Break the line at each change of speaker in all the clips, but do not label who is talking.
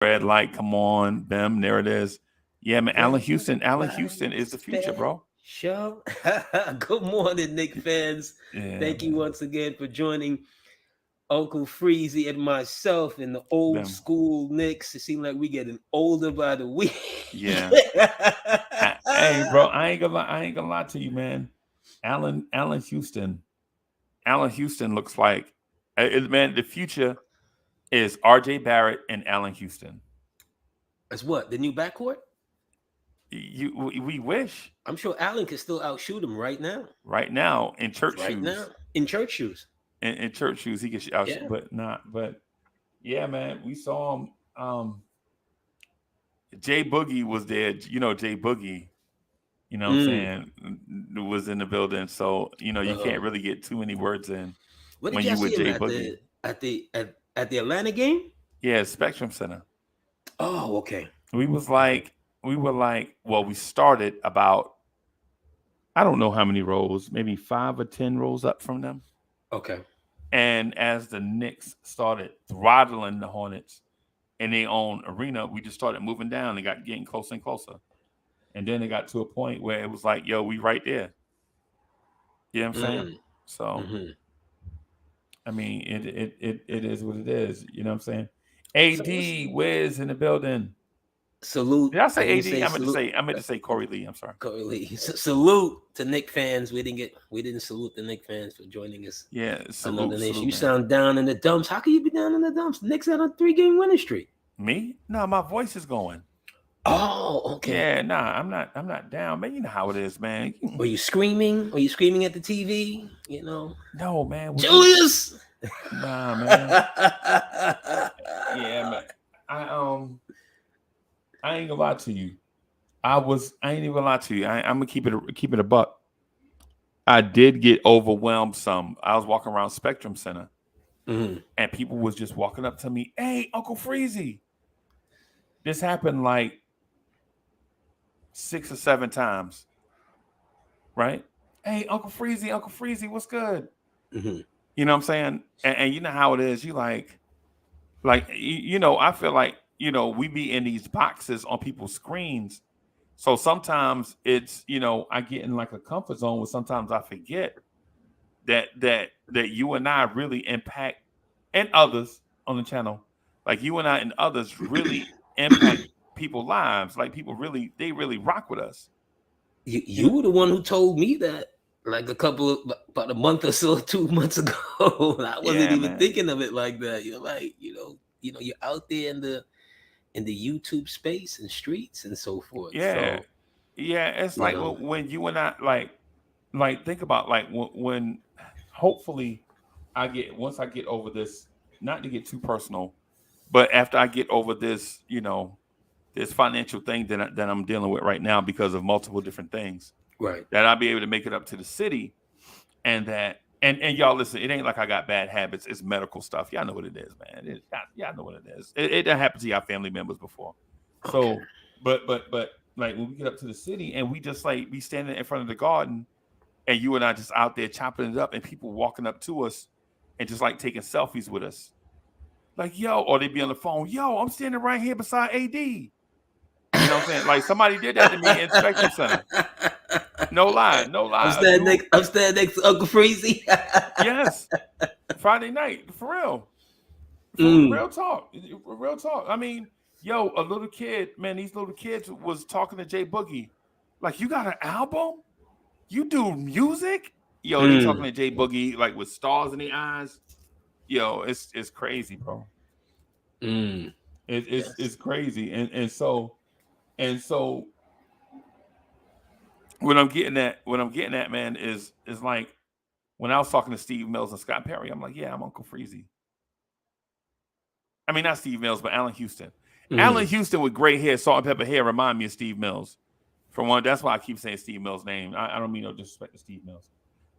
Red light, come on, Bim. There it is. Yeah, man. Allen
Red
Houston. Allen Houston is
lights,
the future, bro.
special. Good morning, Nick fans.
Yeah,
Thank you
man.
once again for joining Uncle Freezy and myself in the old
Bim.
school Knicks. It seems like we getting older by the week.
Yeah. Hey, bro. I ain't gonna lie. I ain't gonna lie to you, man. Allen Houston. Allen Houston looks like, man. The future is R.J. Barrett and Allen Houston.
That's what the new backcourt.
We wish
I'm sure Allen can still outshoot him right now.
right now in church
Right now
shoes.
in church shoes.
In church shoes, he could out,
Yeah.
but not. But yeah, man, we saw him. Jay Boogie was there. You know, Jay Boogie. You know what I'm
Mm.
saying? Was in the building, so you
Uh-huh.
can't really get too many words in
What did
when
y'all
you
see
with
him
Jay
at
Boogie.
the Atlanta game?
Yeah, Spectrum Center.
Oh, okay.
We was
Okay.
like, well, we started about, I don't know how many rows, maybe 5 or 10 rows up from them.
Okay.
And as the Knicks started throttling the Hornets in their own arena, we just started moving down and got getting closer and closer. And then it got to a point where it was like, yo, we right there. You know what I'm saying?
Mm.
So,
Mm-hmm.
I mean, it is what it is. You know what I'm saying?
So what's
AD, Wiz in the building.
salute?
Did I
I
say
didn't
AD?
say salute.
I meant to say Corey Lee. I'm sorry.
Corey Lee. Salute to Nick fans. We didn't salute the Nick fans for joining us.
Yeah,
Another
salute,
nation.
salute,
You
man.
sound down in the dumps. How can you be down in the dumps? Nick's on a 3-game winning streak.
Me? No, my voice is going.
Oh, okay.
Yeah, nah, I'm not down, man. You know how it is, man.
Were you screaming? Were you screaming at the TV?
No, man.
Julius.
Nah, man. Yeah, man. I um I ain't gonna lie to you. I ain't even gonna lie to you. I'm gonna keep it a buck. I did get overwhelmed some. I was walking around Spectrum Center
Mhm.
and people was just walking up to me, "Hey, Uncle Freezy." This happened like 6 or 7 times, right? Hey, Uncle Freezy, what's good?
Mhm.
You know what I'm saying? And you know how it is. You I feel like, we be in these boxes on people's screens. So sometimes it's, I get in like a comfort zone where sometimes I forget that you and I really impact, and others on the channel, like you and I and others really impact people's lives. Like they really rock with us. You
You
know?
were the one who told me that like about a month or so, 2 months ago. I wasn't
Yeah,
even
man.
thinking of it like that. You're like, you're out there in the YouTube space and streets and so forth.
Yeah.
So,
Yeah. It's
you
like
know,
when you and I think about like when hopefully once I get over this, not to get too personal, but after I get over this, this financial thing that I'm dealing with right now because of multiple different things,
right.
that I'll be able to make it up to the city, and that and y'all listen, it ain't like I got bad habits. It's medical stuff. Y'all know what it is, man. Y'all know what it is. It done happened to y'all family members before.
Okay.
So, but like when we get up to the city and we just like be standing in front of the garden, and you and I just out there chopping it up, and people walking up to us and just like taking selfies with us, like yo, or they be on the phone, yo, I'm standing right here beside AD. You know what I'm saying? Like somebody did that to me in Spectrum Center. No lie, no lie. A dude,
I'm standing next to Uncle Freezy.
yes, Friday night, for real. For
Mm.
real talk. Real talk. I mean, yo, a little kid, man, these little kids was talking to Jay Boogie. Like, you got an album? You do music? Yo, they talking
Mm.
to Jay Boogie like with stars in their eyes. Yo, it's crazy, bro.
Mm.
It's
Yes.
crazy. And so what I'm getting at, man, is like when I was talking to Steve Mills and Scott Perry, I'm like, yeah, I'm Uncle Freezy. I mean, not Steve Mills, but Allen Houston. Allen
Mm.
Houston with gray hair, salt and pepper hair, remind me of Steve Mills. For one, that's why I keep saying Steve Mills' name. I don't mean no disrespect to Steve Mills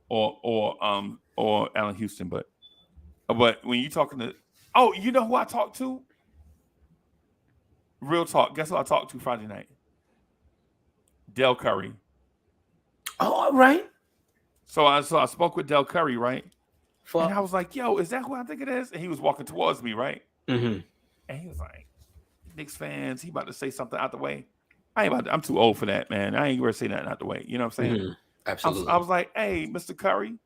or Allen Houston, but when you talking to, oh, you know who I talked to? Real talk. Guess who I talked to Friday night? Del Curry.
Oh, all right.
So I spoke with Del Curry, right? And
For
I was like, yo, is that who I think it is? And he was walking towards me, right?
mm-hmm.
And he was like, Knicks fans, he about to say something out the way. I'm too old for that, man. I ain't gonna say nothing out the way. You know what I'm saying? I
Absolutely.
was like, hey, Mr. Curry,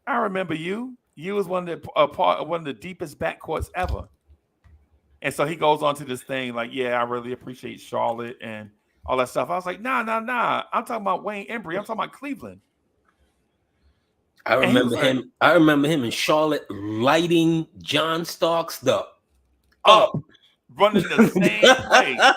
I remember you. You was one of one of the deepest backcourts ever. And so he goes on to this thing like, yeah, I really appreciate Charlotte and all that stuff. I was like, nah. I'm talking about Wayne Embry. I'm talking about Cleveland.
I
And he was
remember
like,
him. I remember him in Charlotte lighting John Starks the up.
up, running the same play. The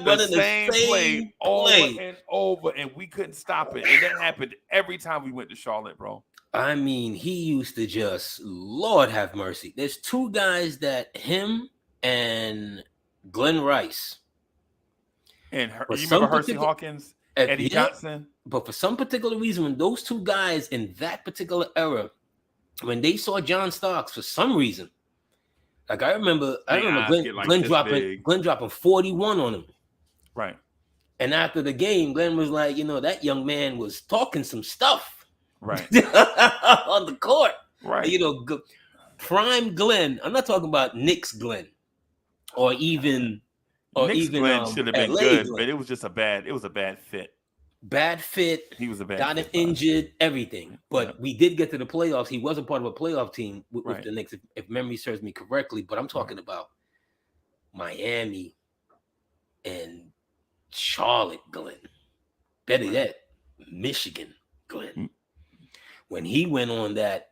Running the
same play
same
over
play.
and over, and we couldn't stop it. And that happened every time we went to Charlotte, bro.
I mean, he used to just, Lord have mercy. There's two guys that him and Glenn Rice.
And you remember Hersey Hawkins, Eddie Johnson?
But for some particular reason, when those two guys in that particular era, when they saw John Starks, for some reason, like I remember Glenn dropping 41 on him.
Right.
And after the game, Glenn was like, that young man was talking some stuff.
Right.
On the court.
Right.
Prime Glenn. I'm not talking about Knicks Glenn. Glenn
should have been
LA
good,
Glenn.
but it was a bad fit.
Bad fit.
He was a bad
got
fit.
Him injured, everything. But we did get to the playoffs. He was a part of a playoff team with the Knicks, if memory serves me correctly. But I'm talking about Miami and Charlotte Glenn. Better yet, Michigan Glenn. When he went on that,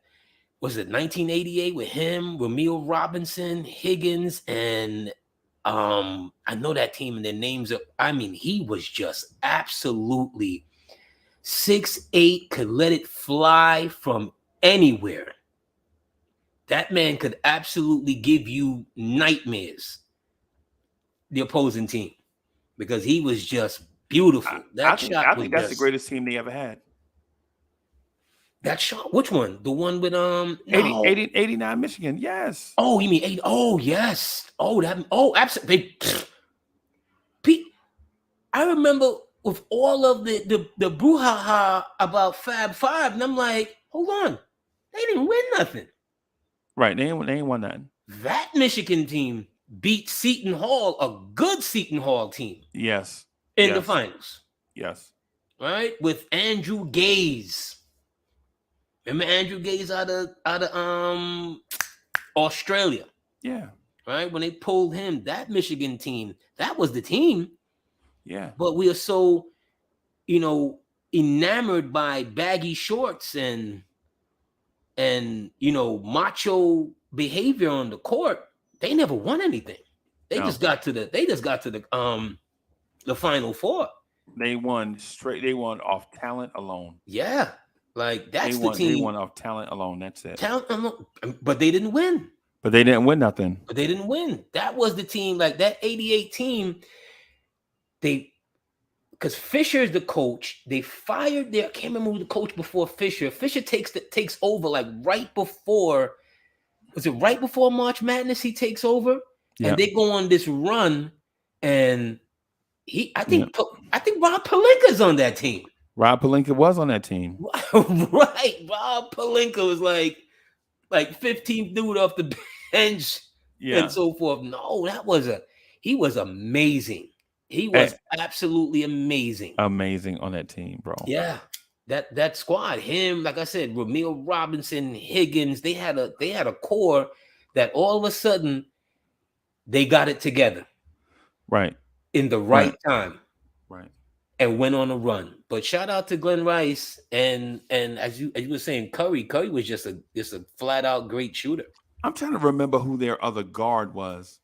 was it 1988 with him, Ramil Robinson, Higgins, and I know that team and their names he was just absolutely 6'8", could let it fly from anywhere. That man could absolutely give you nightmares, the opposing team, because he was just beautiful.
I think that's the greatest team they ever had.
That shot, which one? The one with
89 Michigan, yes.
Oh, you mean 80? Oh, yes. Absolutely. Pete, I remember with all of the brouhaha about Fab Five, and I'm like, hold on, they didn't win nothing.
Right, they ain't won nothing.
That Michigan team beat Seton Hall, a good Seton Hall team.
Yes.
In the finals.
Yes.
Right, with Andrew Gaze. Remember Andrew Gaze out of Australia?
Yeah.
Right? When they pulled him, that Michigan team, that was the team.
Yeah.
But we are so, enamored by baggy shorts and macho behavior on the court. They never won anything. They just got to the Final Four.
They won off talent alone.
Yeah. Like that's the team.
They won off talent alone. That's it.
Talent alone, but they didn't win.
But they didn't win nothing.
But they didn't win. That was the team. Like that 88 team. Because Fisher is the coach. They fired I can't remember who the coach before Fisher. Fisher takes over like right before. Was it right before March Madness? He takes over, and they go on this run, and I think Rob Pelinka's on that team.
Rob Pelinka was on that team.
Right. Rob Pelinka was like 15th dude off the bench and so forth. No, he was amazing. He was absolutely amazing.
Amazing on that team, bro.
Yeah. That squad, him, like I said, Ramil Robinson, Higgins, they had a core that all of a sudden they got it together.
Right.
In the right time.
Right.
And went on a run. But shout out to Glenn Rice and as you were saying, Curry was just a flat out great shooter.
I'm trying to remember who their other guard was.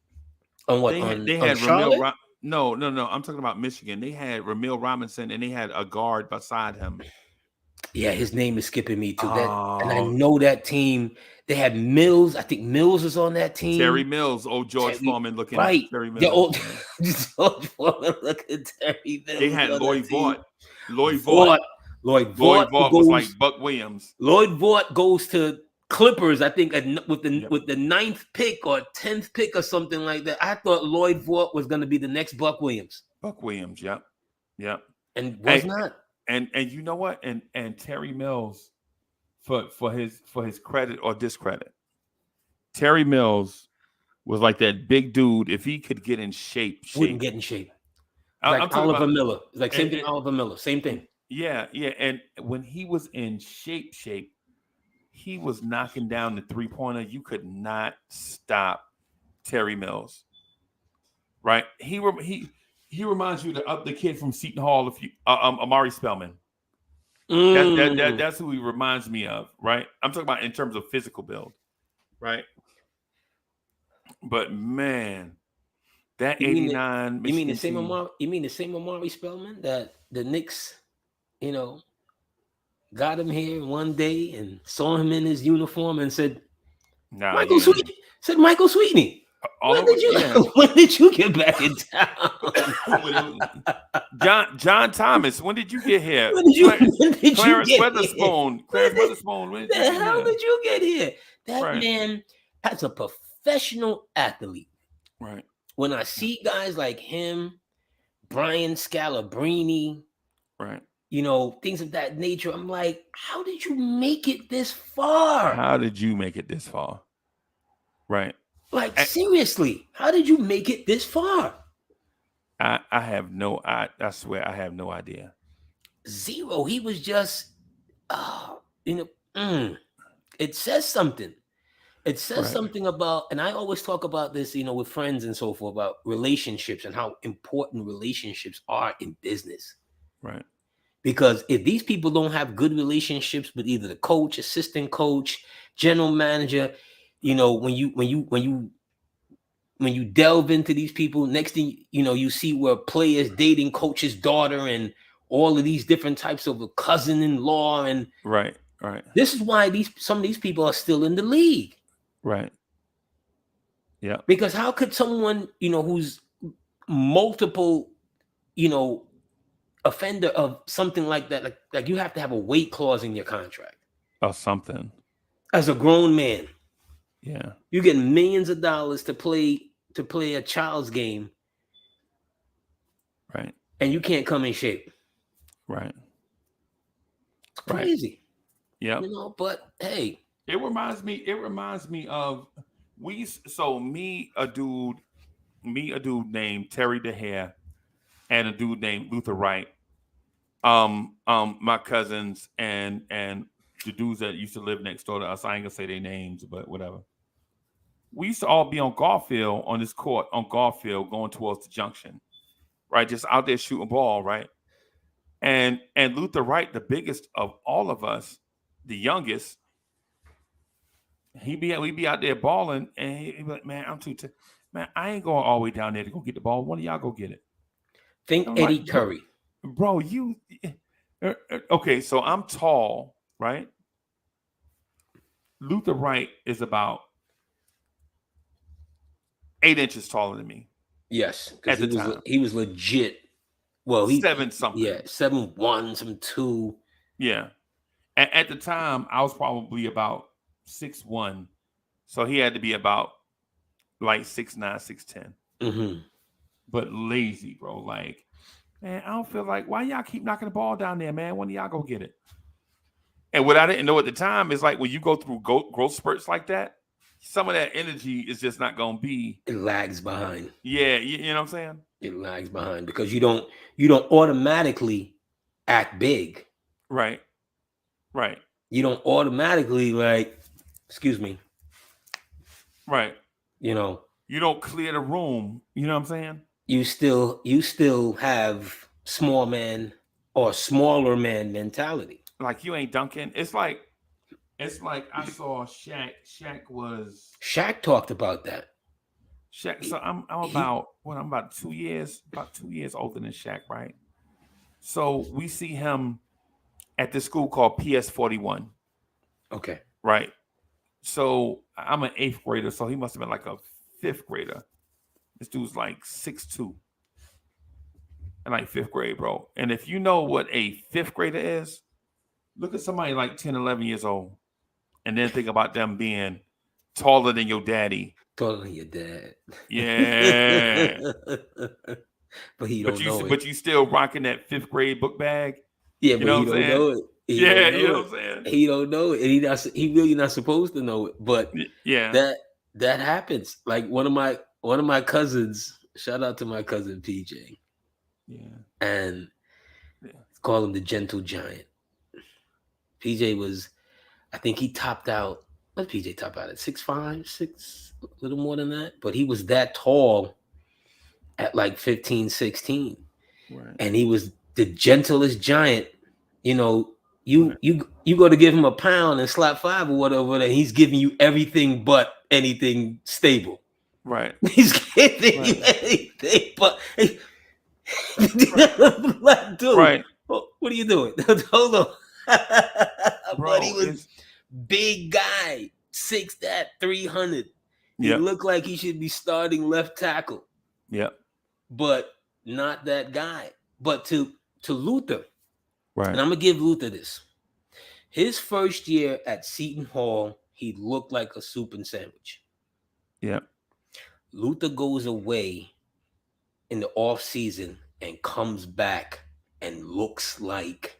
On what?
They had Ramil. No. I'm talking about Michigan. They had Ramil Robinson and they had a guard beside him.
Yeah, his name is skipping me too. And I know that team. They had Mills. I think Mills was on that team.
Terry Mills, old George Foreman looking.
Right.
Terry Mills.
The old George Foreman looking Terry Mills.
They had Lloyd Vaught.
Lloyd Vaught
was like Buck Williams.
Lloyd Vaught goes to Clippers, I think, with the 9th pick or 10th pick or something like that. I thought Lloyd Vaught was going to be the next Buck Williams.
Buck Williams, yep.
And was not.
And you know what? And Terry Mills, for his credit or discredit, Terry Mills was like that big dude. If he could get in shape,
wouldn't get in shape.
I'm
Like
talking
Oliver
about
Miller. It's like same thing. Oliver Miller, same thing.
Yeah. And when he was in shape, he was knocking down the 3-pointer. You could not stop Terry Mills. Right? He reminds you of the kid from Seton Hall, Amari Spellman. That's who he reminds me of, right? I'm talking about in terms of physical build, right? But man, that 89
you mean the same Amari Spellman that the Knicks, got him here one day and saw him in his uniform and said, Michael Sweetney. When did you get back in town?
John Thomas, when did you get here?
Clarence
Weatherspoon.
When the hell did you get here? That man, as a professional athlete,
right?
When I see guys like him, Brian Scalabrine,
right?
Things of that nature, I'm like, how did you make it this far?
Right.
Like, seriously, how did you make it this far?
I swear I have no idea.
Zero. He was just, it says something. It says something about, and I always talk about this, with friends and so forth, about relationships and how important relationships are in business.
Right.
Because if these people don't have good relationships with either the coach, assistant coach, general manager, when you delve into these people, next thing you see where players dating coach's daughter and all of these different types of a cousin-in-law, and
right.
This is why some of these people are still in the league.
Right. Yeah.
Because how could someone, who's multiple, offender of something like that, like you have to have a weight clause in your contract
or something.
As a grown man,
yeah,
you get millions of dollars to play a child's game,
right?
And you can't come in shape,
right?
It's crazy,
yeah.
But hey,
it reminds me of a dude named Terry DeHare and a dude named Luther Wright. My cousins and the dudes that used to live next door to us, I ain't gonna say their names, but whatever. We used to all be on this court on golf field going towards the junction, right? Just out there shooting ball, right? And Luther Wright, the biggest of all of us, the youngest, we'd be out there balling, and he'd be like, man, I'm too man, I ain't going all the way down there to go get the ball. One of y'all go get it.
Think Eddie Curry.
Bro, okay, so I'm tall, right? Luther Wright is about 8 inches taller than me.
Yes, at the time he was legit. Well, he
7 something.
Yeah, 7'1", some 2.
Yeah, at the time I was probably about 6'1", so he had to be about like 6'9", 6'10".
Mm-hmm.
But lazy, bro. Like, man, I don't feel like, why y'all keep knocking the ball down there, man? When y'all go get it? And what I didn't know at the time is like when you go through growth spurts like that, some of that energy is just not going to be.
It lags behind.
Yeah, you know what I'm saying?
It lags behind because you don't automatically act big.
Right.
You don't automatically excuse me.
Right.
You
don't clear the room. You know what I'm saying?
You still have small man or smaller man mentality.
Like you ain't dunking. It's like I saw Shaq. Shaq
talked about that.
Shaq. So I'm about 2 years older than Shaq, right? So we see him at this school called PS41.
Okay.
Right. So I'm an 8th grader, so he must have been like a 5th grader. This dude's like 6'2", in like 5th grade, bro. And if you know what a 5th grader is, look at somebody like 10, 11 years old, and then think about them being taller than your daddy.
Taller than your dad.
Yeah.
But he don't know it.
But you still rocking that 5th grade book bag.
Yeah, but he don't know it.
You know what I'm saying?
He don't know it, and he really not supposed to know it. But
yeah,
that happens. Like one of my cousins. Shout out to my cousin PJ.
Yeah.
And call him the Gentle Giant. PJ was, I think he topped out. What did PJ top out at? 6'5", 6, a little more than that. But he was that tall at like 15, 16.
Right.
And he was the gentlest giant. You know, you go to give him a pound and slap 5 or whatever, and he's giving you everything but anything stable.
Right.
He's giving you anything but like, dude,
right.
What are you doing? Hold on.
Bro,
but he was big guy, 6', 300. He looked like he should be starting left tackle.
Yep.
But not that guy. But to Luther,
right.
And I'm gonna give Luther this. His first year at Seton Hall, he looked like a soup and sandwich.
Yep.
Luther goes away in the off season and comes back and looks like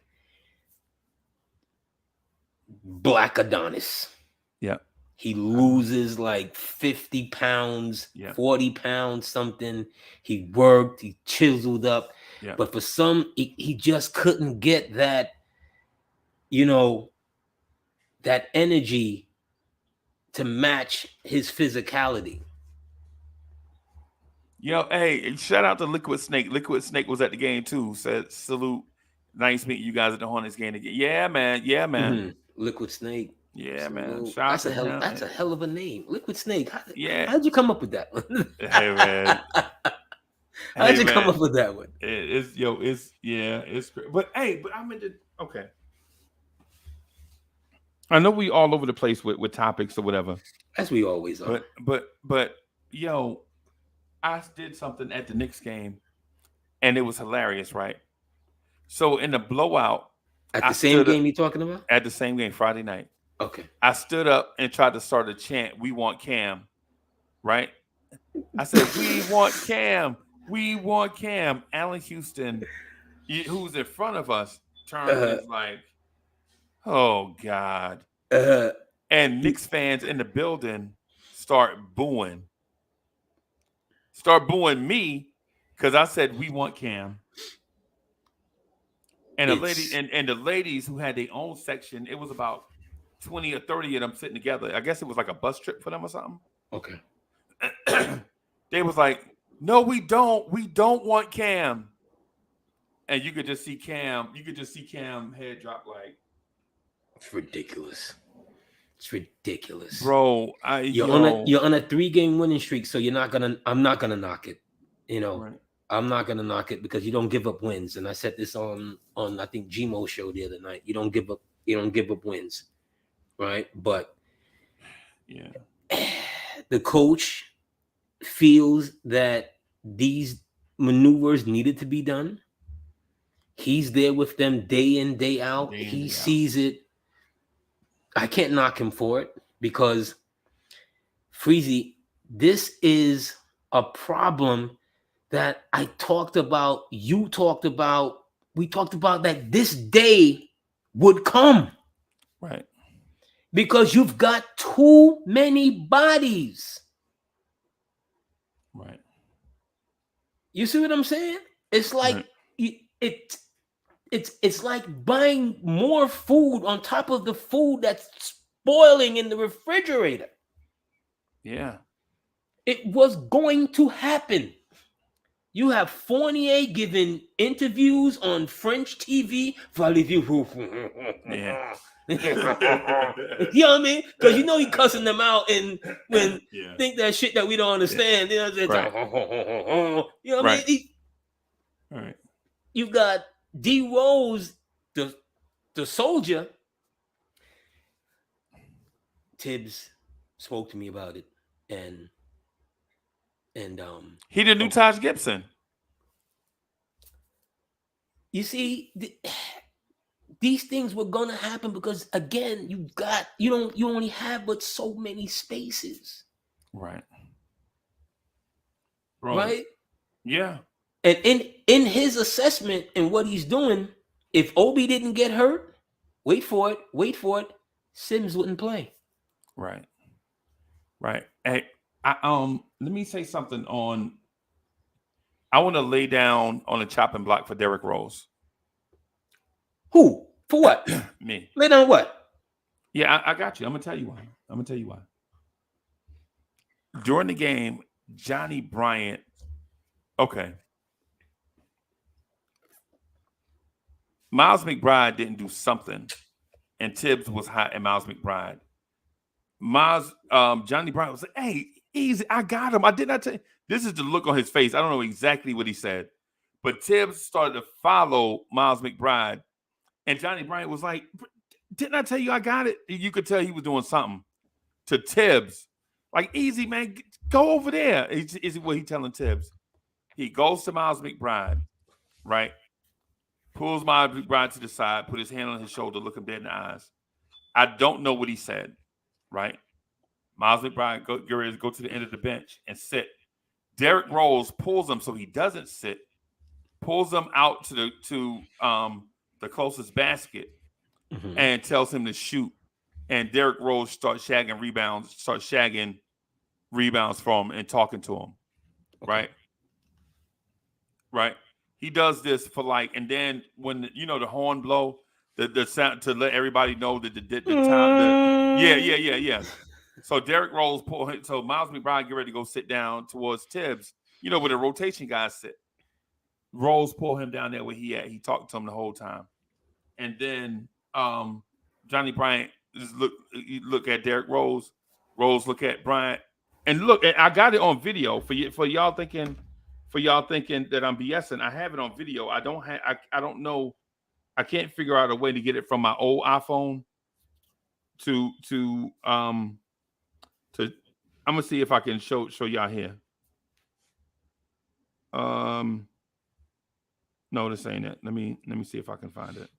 Black Adonis.
Yeah.
He loses like 50 pounds, 40 pounds, something. He worked, he chiseled up.
Yeah.
But for some, he just couldn't get that, you know, that energy to match his physicality.
Yo, hey, shout out to Liquid Snake. Liquid Snake was at the game too. Said salute. Nice meeting you guys at the Hornets game again. Yeah, man. Yeah, man.
Mm-hmm. Liquid Snake.
Yeah,
salute.
Man.
That's a hell of a name. Liquid Snake. How'd you come up with that one?
Hey, man.
How'd you come up with that one?
It's but I'm into okay. I know we all over the place with topics or whatever.
As we always are.
But yo, I did something at the Knicks game, and it was hilarious, right? So in the blowout,
at the same game you talking about?
At the same game, Friday night.
Okay.
I stood up and tried to start a chant. We want Cam, right? I said, "We want Cam. We want Cam." Allen Houston, who's in front of us, turned and like, "Oh God!" And Knicks fans in the building start booing me because I said we want Cam. And the ladies who had their own section, it was about 20 or 30 of them sitting together. I guess it was like a bus trip for them or something.
Okay.
They was like, "No, we don't. We don't want Cam." And you could just see Cam. You could just see Cam head drop like.
It's ridiculous. It's ridiculous,
bro.
You're on a 3-game winning streak, so I'm not gonna knock it. You know, right. I'm not gonna knock it because you don't give up wins. And I said this on I think Gmo's show the other night. You don't give up wins, right? But
yeah,
the coach feels that these maneuvers needed to be done. He's there with them day in, day out. He sees it. I can't knock him for it because, Freezy, this is a problem that I talked about, you talked about, we talked about that this day would come.
Right.
Because you've got too many bodies.
Right.
You see what I'm saying? It's like it's like buying more food on top of the food that's spoiling in the refrigerator.
Yeah.
It was going to happen. You have Fournier giving interviews on French TV.
Yeah.
You know what I mean? Because you know he cussing them out and when think that shit that we don't understand. You know,
right.
You know what I mean?
Right.
You've got D Rose, the soldier. Tibbs spoke to me about it, and
he the new Taj Gibson.
You see, these things were gonna happen because again, you only have but so many spaces.
Right.
Right?
Yeah.
And in his assessment and what he's doing, if Obi didn't get hurt, wait for it, Sims wouldn't play.
Right. Right. Hey, let me say something on. I want to lay down on a chopping block for Derrick Rose.
Who? For what?
Me.
Lay down what?
Yeah, I got you. I'm gonna tell you why. During the game, Johnny Bryant. Okay. Miles McBride didn't do something, and Tibbs was hot at Miles McBride. Johnny Bryant was like, "Hey, easy, I got him. I did not tell you." This is the look on his face. I don't know exactly what he said, but Tibbs started to follow Miles McBride, and Johnny Bryant was like, "Didn't I tell you I got it?" You could tell he was doing something to Tibbs, like, "Easy, man, go over there." Is what he telling Tibbs? He goes to Miles McBride, right? Pulls Miles McBride to the side, put his hand on his shoulder, look him dead in the eyes. I don't know what he said, right? Miles McBride go to the end of the bench and sit. Derrick Rose pulls him so he doesn't sit, pulls him out to the closest basket, and tells him to shoot. And Derrick Rose starts shagging rebounds from him and talking to him, right? Right. He does this for and then when the horn blow, the sound to let everybody know that the time. Yeah. So Derrick Rose so Miles McBride get ready to go sit down towards Tibbs, where the rotation guys sit. Rose pull him down there where he at. He talked to him the whole time. And then Johnny Bryant just look at Derrick Rose. Rose look at Bryant. And look, I got it on video for y'all thinking that I'm BSing. I have it on video. I don't know. I can't figure out a way to get it from my old iPhone to I'm gonna see if I can show y'all here. No, this ain't it. Let me see if I can find it.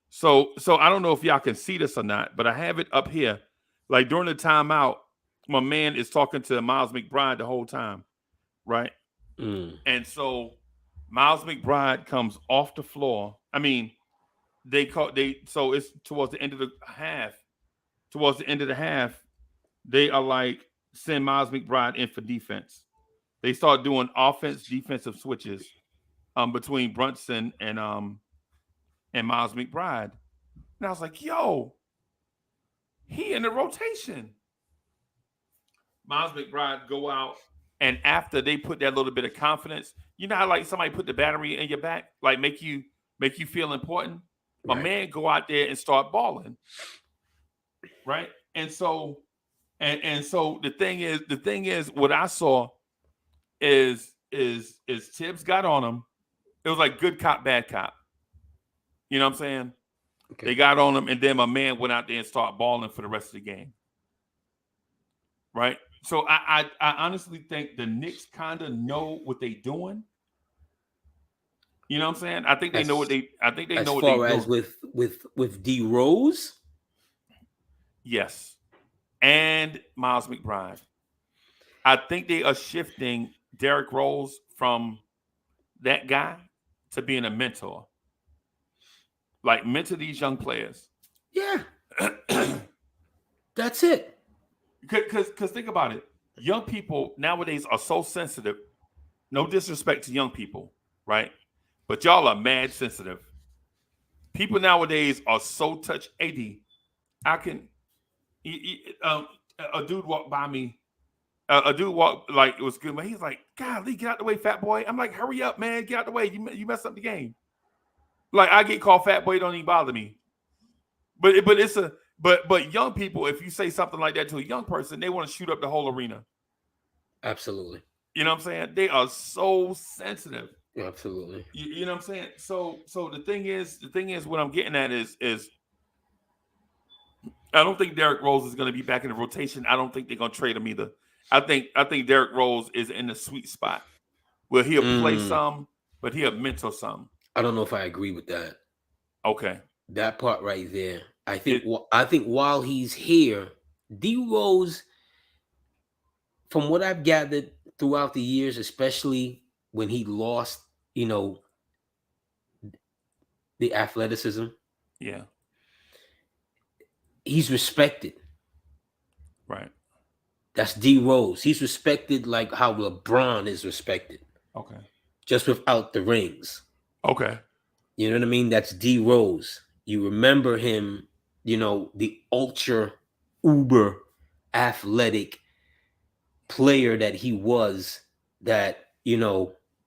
So I don't know if y'all can see this or not, but I have it up here. Like during the timeout, my man is talking to Miles McBride the whole time, right? And so Miles McBride comes off the floor. I mean, so it's towards the end of the half. Towards the end of the half, they are like send Miles McBride in for defense. They start doing defensive switches between Brunson and Miles McBride. And I was like, yo, he in the rotation. Miles McBride go out, and after they put that little bit of confidence, you know how like somebody put the battery in your back, like make you feel important. My man go out there and start balling, right? And so, and so the thing is, what I saw is Tibbs got on him. It was like good cop, bad cop. You know what I'm saying? Okay. They got on him, and then my man went out there and started balling for the rest of the game. Right? So I honestly think the Knicks kind of know what they're doing. You know what I'm saying? I think they know what they. I think they know what they're doing.
As far as with D Rose,
yes, and Miles McBride. I think they are shifting Derrick Rose from that guy to being a mentor. Like mentor these young players.
Yeah, that's it.
Because think about it. Young people nowadays are so sensitive. No disrespect to young people, right? But y'all are mad sensitive. People nowadays are so touch 80. A dude walked by me. A dude walked like it was good, but he's like, "Golly, get out the way, fat boy." I'm like, "Hurry up, man, get out the way. You messed up the game." Like I get called fat boy, it don't even bother me. But young people, if you say something like that to a young person, they want to shoot up the whole arena.
Absolutely.
You know what I'm saying? They are so sensitive.
Absolutely.
You know what I'm saying? So the thing is what I'm getting at is I don't think Derrick Rose is going to be back in the rotation. I don't think they're going to trade him either. I think Derrick Rose is in the sweet spot where he'll play some, but he'll mentor some.
I don't know if I agree with that.
Okay.
That part right there. I think while he's here, D Rose, from what I've gathered throughout the years, especially when he lost, the athleticism.
Yeah.
he's respected.
Right.
That's D Rose. He's respected like how LeBron is respected.
Okay.
Just without the rings.
Okay.
You know what I mean? That's D Rose. You remember him, the ultra uber athletic player that he was, that,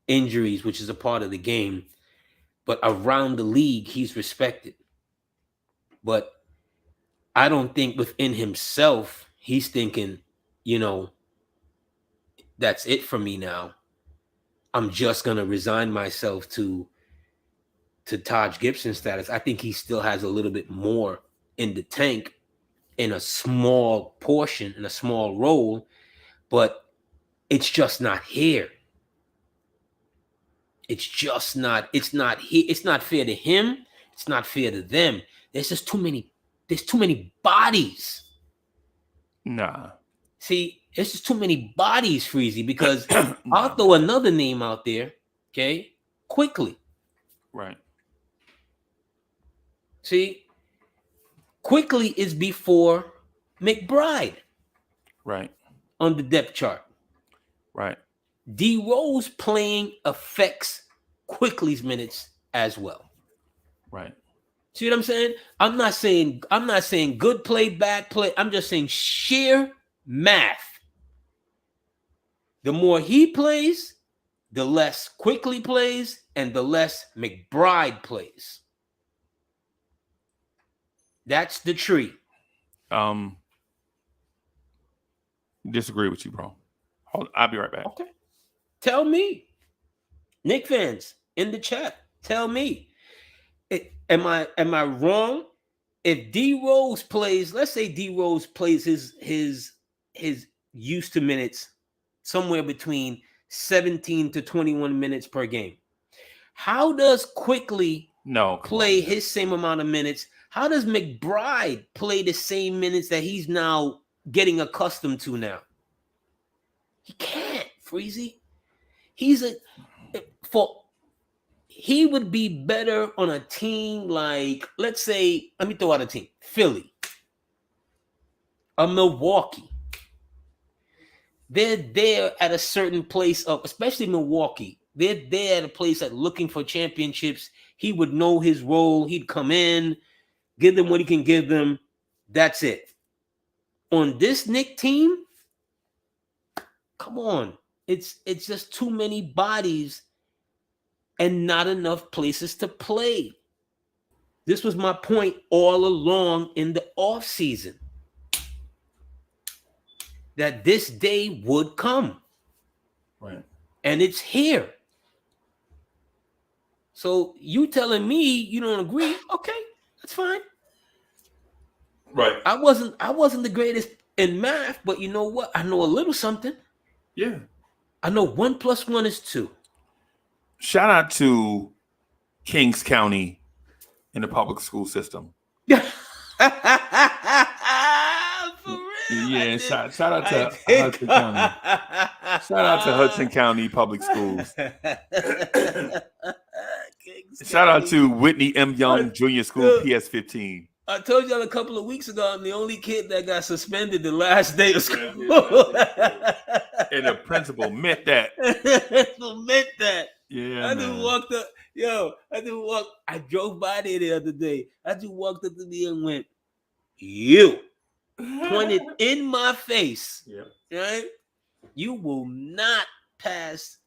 injuries, which is a part of the game, but around the league, he's respected. But I don't think within himself, he's thinking, that's it for me now. I'm just going to resign myself to Taj Gibson status. I think he still has a little bit more in the tank in a small portion, in a small role, but it's just not here. It's just not, it's not here. It's not fair to him. It's not fair to them. There's too many bodies.
Nah.
See, it's just too many bodies, Freezy, because I'll throw another name out there, okay? Quickly.
Right.
See, Quickly is before McBride.
Right.
On the depth chart.
Right.
D Rose playing affects Quickly's minutes as well.
Right.
See what I'm saying? I'm not saying good play, bad play. I'm just saying sheer math. The more he plays, the less Quickly plays, and the less McBride plays. That's the tree.
Disagree with you, bro. I'll be right back.
Okay. Tell me. Knicks fans in the chat, tell me. Am I wrong? If D Rose plays, let's say D Rose plays his used to minutes somewhere between 17 to 21 minutes per game. How does Quickly play his same amount of minutes? How does McBride play the same minutes that he's now getting accustomed to now? He can't, Freezy. He would be better on a team like, let's say, let me throw out a team, Philly, a Milwaukee. They're there at a certain place of, especially Milwaukee. They're there at a place that looking for championships. He would know his role. He'd come in, give them what he can give them. That's it. On this Knicks team, come on. It's just too many bodies and not enough places to play. This was my point all along in the offseason. That this day would come.
Right.
And it's here. So you telling me you don't agree? Okay, that's fine.
Right.
I wasn't the greatest in math, but you know what? I know a little something.
Yeah.
I know 1 + 1 is 2.
Shout out to Kings County in the public school system.
For real?
Yeah, shout out to Hudson County. Shout out to Hudson County Public Schools. Shout out to Whitney M. Young Junior School PS15.
I told y'all a couple of weeks ago, I'm the only kid that got suspended the last day of school.
And the principal meant that.
Meant that.
Yeah,
I just walked up. I drove by there the other day. I just walked up to me and went, you. Pointed in my face.
Yeah.
Right? You will not pass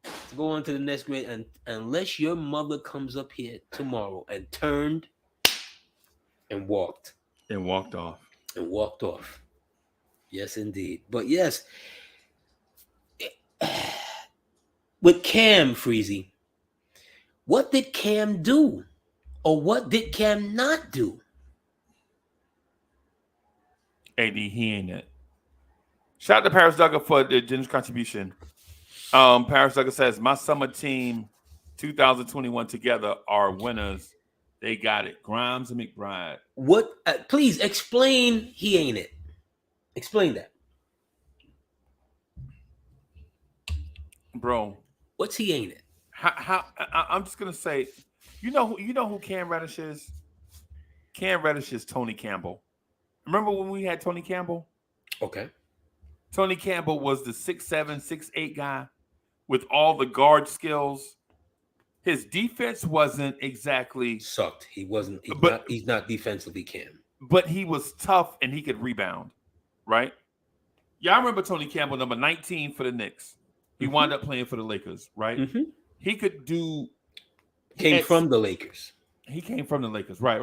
to go on to the next grade unless your mother comes up here tomorrow, and turned and walked.
And walked off.
Yes, indeed. But yes, with Cam, Freezy, what did Cam do? Or what did Cam not do?
AD, he ain't it. Shout out to Paris Duggar for the generous contribution. Paris Duggar says, my summer team 2021 together are winners. They got it. Grimes and McBride.
What? Please explain he ain't it. Explain that.
Bro.
What's he ain't it?
I'm just going to say, you know who Cam Reddish is? Cam Reddish is Tony Campbell. Remember when we had Tony Campbell?
Okay.
Tony Campbell was the 6'7", 6'8" guy with all the guard skills. His defense wasn't exactly
sucked. He wasn't. He's not defensively Cam.
But he was tough and he could rebound, right? Yeah, I remember Tony Campbell, number 19 for the Knicks. He wound up playing for the Lakers, right? He could do.
Came from the Lakers.
He came from the Lakers, right.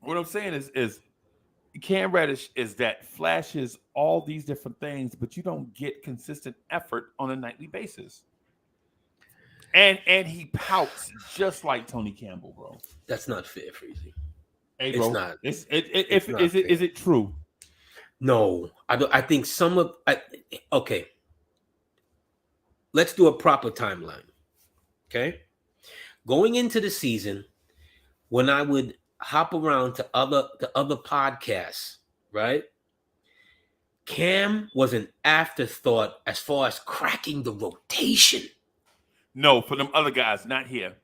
What I'm saying is Cam Reddish is that flashes all these different things, but you don't get consistent effort on a nightly basis. And he pouts just like Tony Campbell, bro.
That's not fair, Freezy.
Hey, bro, it's not. Is it true?
No, I think some of. Okay, let's do a proper timeline. Okay, going into the season, when I would hop around to other podcasts, right? Cam was an afterthought as far as cracking the rotation.
No, for them other guys, not here.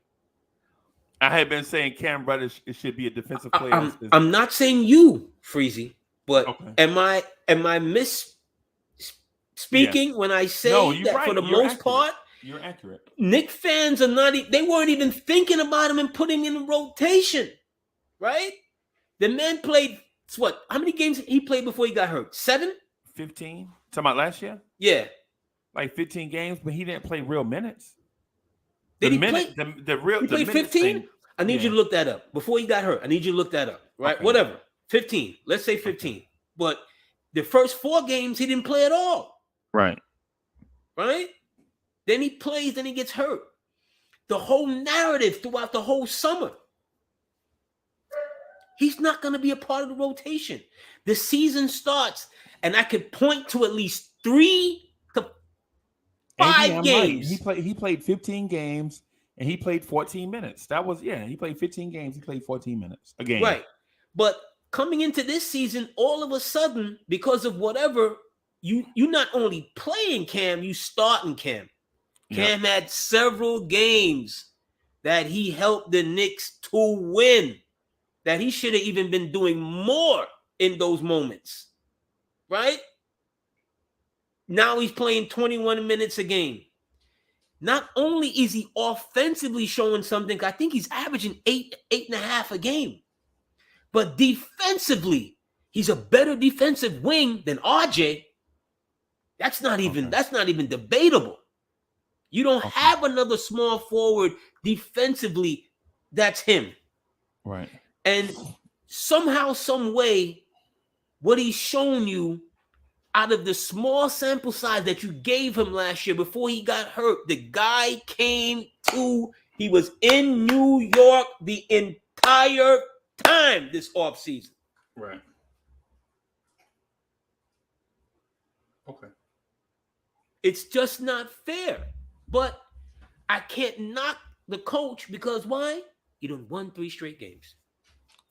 I had been saying Cam Reddish should be a defensive player.
I'm not saying you, Freezy, but am I misspeaking when I say that for the most part?
You're accurate.
Knicks fans are not. They weren't even thinking about him and putting him in rotation, right? The man played what? How many games he played before he got hurt? 7?
15? Talking about last year?
Yeah,
like 15 games, but he didn't play real minutes.
Did he play? He played 15. I need you to look that up before he got hurt. I need you to look that up, right? Okay. Whatever, 15. Let's say 15. Okay. But the first 4 games he didn't play at all.
Right.
Then he plays, then he gets hurt. The whole narrative throughout the whole summer, he's not going to be a part of the rotation. The season starts, and I could point to at least 3 to 5 games.
He played 15 games, and he played 14 minutes. That was, he played 15 games. He played 14 minutes a game.
Right. But coming into this season, all of a sudden, because of whatever, you not only playing Cam, you starting Cam. Cam had several games that he helped the Knicks to win, that he should have even been doing more in those moments, right? Now he's playing 21 minutes a game. Not only is he offensively showing something, I think he's averaging 8.5 a game, but defensively, he's a better defensive wing than RJ. That's not even debatable. You don't have another small forward defensively that's him.
Right.
And somehow, some way, what he's shown you out of the small sample size that you gave him last year before he got hurt, the guy he was in New York the entire time this offseason.
Right. Okay.
It's just not fair. But I can't knock the coach because why? He done won 3 straight games.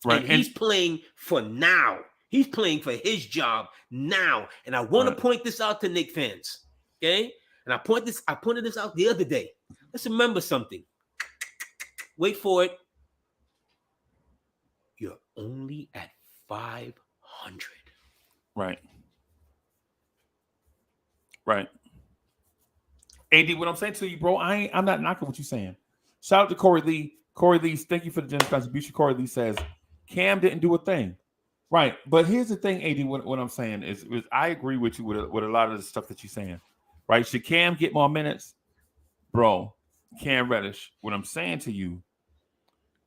Right. And he's playing for now. He's playing for his job now. And I want to point this out to Knicks fans. Okay? And I pointed this out the other day. Let's remember something. Wait for it. You're only at 500.
Right. Right. AD, what I'm saying to you, bro, I'm not knocking what you're saying. Shout out to Corey Lee. Corey Lee, thank you for the generous contribution. Corey Lee says, Cam didn't do a thing. Right. But here's the thing, AD, what I'm saying is I agree with you with a lot of the stuff that you're saying. Right. Should Cam get more minutes? Bro, Cam Reddish, what I'm saying to you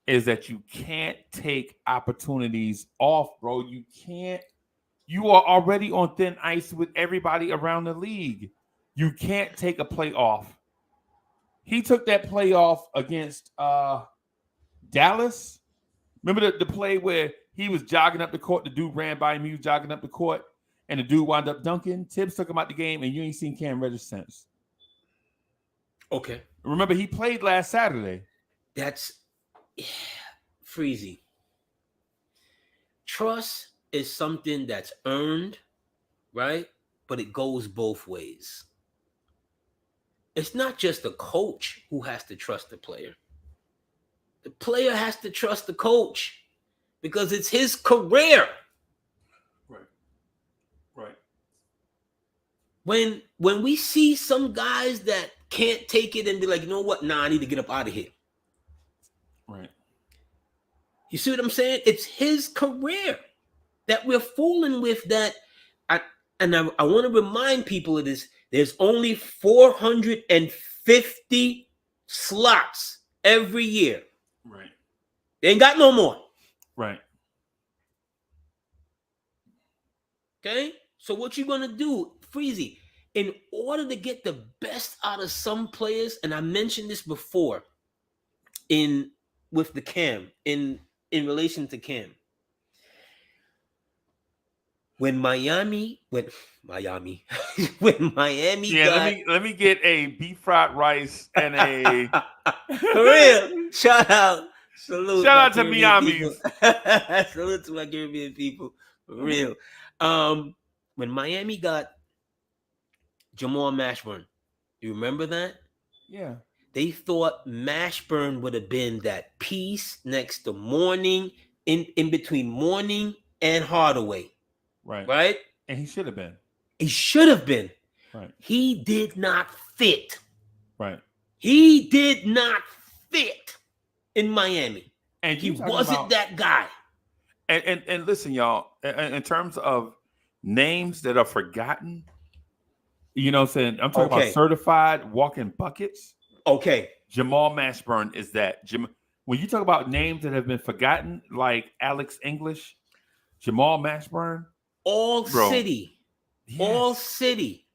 is that you can't take opportunities off, bro. You can't. You are already on thin ice with everybody around the league. You can't take a play off. He took that play off against Dallas. Remember the play where he was jogging up the court, the dude ran by him, he was jogging up the court, and the dude wound up dunking? Tibbs took him out the game, and you ain't seen Cam Reddish since.
Okay.
Remember, he played last Saturday.
That's Freezy. Trust is something that's earned, right? But it goes both ways. It's not just the coach who has to trust the player. The player has to trust the coach. because it's his career.
Right.
When we see some guys that can't take it and be like, you know what? Nah, I need to get up out of here.
Right.
You see what I'm saying? It's his career that we're fooling with. That I want to remind people of this. There's only 450 slots every year.
Right.
They ain't got no more.
Right.
Okay? So what you gonna do, Freezy, in order to get the best out of some players, and I mentioned this before with the Cam, in relation to Cam. When Miami
Yeah,
got,
let me get a beef fried rice and a
for real. Shout out
to Miami's.
Salute to my Caribbean people. For real. When Miami got Jamal Mashburn, you remember that?
Yeah.
They thought Mashburn would have been that piece next to Mourning, in between Mourning and Hardaway. Right?
And he should have been.
Right. He did not fit.
Right.
He did not fit in Miami.
And
he wasn't that guy.
And listen, y'all, in terms of names that are forgotten, you know what I'm saying? I'm talking about certified walking buckets.
Okay.
Jamal Mashburn is that. When you talk about names that have been forgotten, like Alex English, Jamal Mashburn.
All City.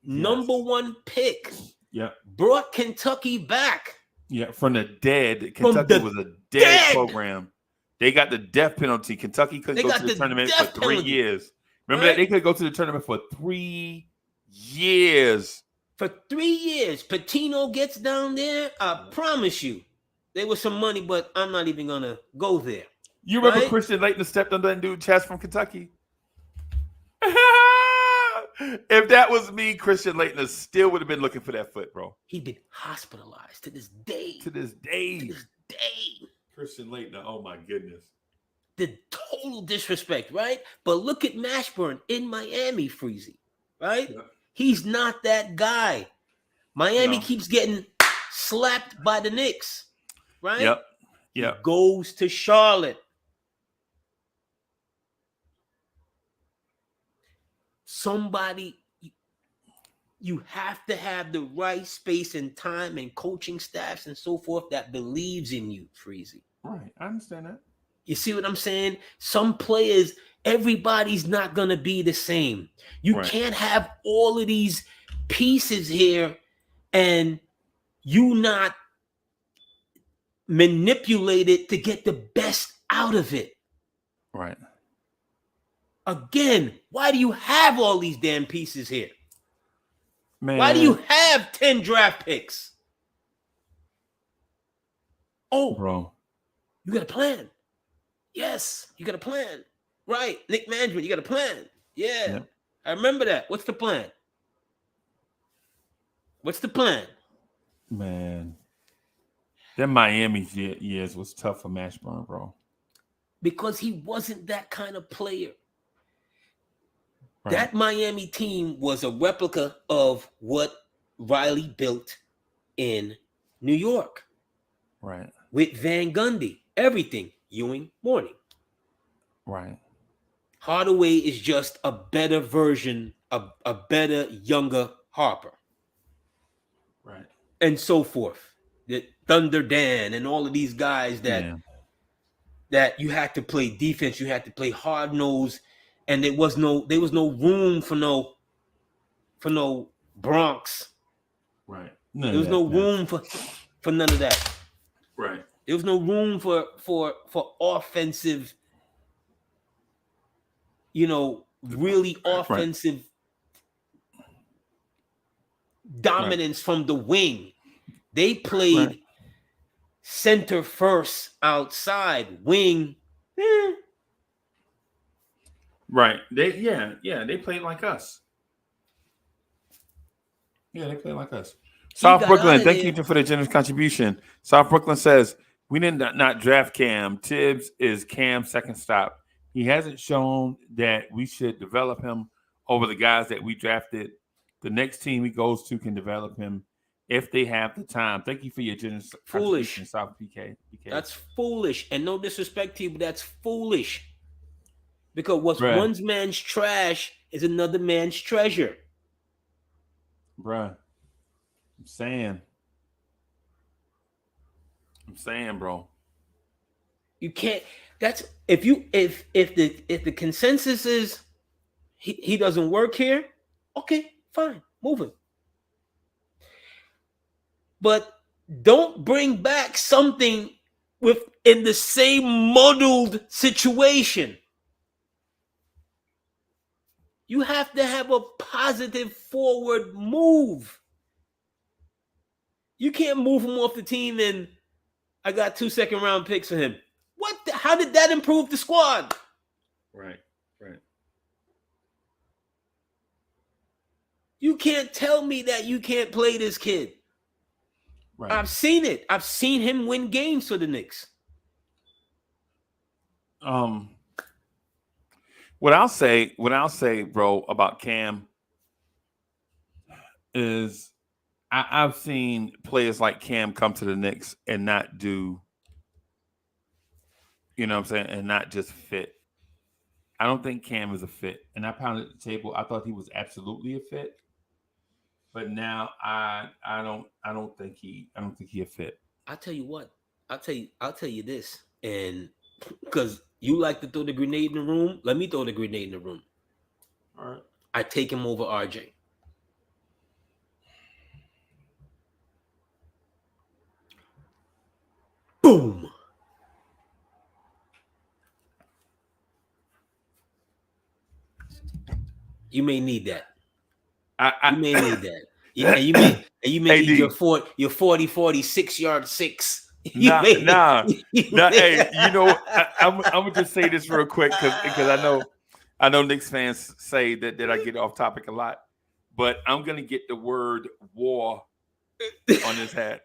Number one pick.
Yeah.
Brought Kentucky back.
Yeah, from the dead. Kentucky was a dead program. They got the death penalty. Kentucky couldn't go to the tournament for 3 years. Remember that? They could go to the tournament for 3 years.
For 3 years. Patino gets down there. I promise you. There was some money, but I'm not even going to go there.
You remember Christian Laettner stepped on that dude chest from Kentucky? If that was me, Christian Laettner still would have been looking for that foot, bro.
He'd been hospitalized to this day.
Christian Laettner, oh my goodness.
The total disrespect, right? But look at Mashburn in Miami, Freezy, right? Yeah. He's not that guy. Miami keeps getting slapped by the Knicks, right?
Yep.
He goes to Charlotte. Somebody, you have to have the right space and time and coaching staffs and so forth that believes in you, Freezy.
Right, I understand that.
You see what I'm saying? Some players, everybody's not going to be the same. You can't have all of these pieces here and you not manipulate it to get the best out of it.
Right.
Again, why do you have all these damn pieces here?
Man.
Why do you have 10 draft picks? Oh,
bro.
You got a plan. Yes, you got a plan. Right. Nick Management, you got a plan. Yeah. I remember that. What's the plan?
Man. Them Miami years was tough for Mashburn, bro.
Because he wasn't that kind of player. Right. That Miami team was a replica of what Riley built in New York.
Right.
With Van Gundy. Everything. Ewing, Mourning.
Right.
Hardaway is just a better version, a better, younger Harper.
Right.
And so forth. The Thunder Dan and all of these guys that you had to play defense, you had to play hard nose, and there was no room for no Bronx.
Right.
There was no room for none of that.
Right.
There was no room for offensive, really offensive dominance from the wing. They played center first, outside, wing.
Right. They played like us. Yeah, they played like us. South Brooklyn, thank you for the generous contribution. South Brooklyn says, We did not draft Cam. Tibbs is Cam's second stop. He hasn't shown that we should develop him over the guys that we drafted. The next team he goes to can develop him if they have the time. Thank you for your generous contribution, South PK.
That's foolish. And no disrespect to you, but that's foolish. Because what's one man's trash is another man's treasure.
Bruh. I'm saying, bro.
You can't. That's if the consensus is he doesn't work here. Okay, fine, move him. But don't bring back something in the same muddled situation. You have to have a positive forward move. You can't move him off the team and I got 2 second-round picks for him. How did that improve the squad?
Right.
You can't tell me that you can't play this kid. Right. I've seen it. I've seen him win games for the Knicks.
What I'll say, bro, about Cam is I've seen players like Cam come to the Knicks and not do, you know what I'm saying, and not just fit. I don't think Cam is a fit. And I pounded the table. I thought he was absolutely a fit. But now I don't think he a fit.
I'll tell you what. I'll tell you this. And because you like to throw the grenade in the room, let me throw the grenade in the room.
All right.
I take him over RJ. Boom. You may need that. You may need that. Yeah, you may need your 40-40 6-yard 6.
Nah. Hey, you know, I'm gonna just say this real quick because I know Knicks fans say that I get off topic a lot, but I'm gonna get the word war on his hat.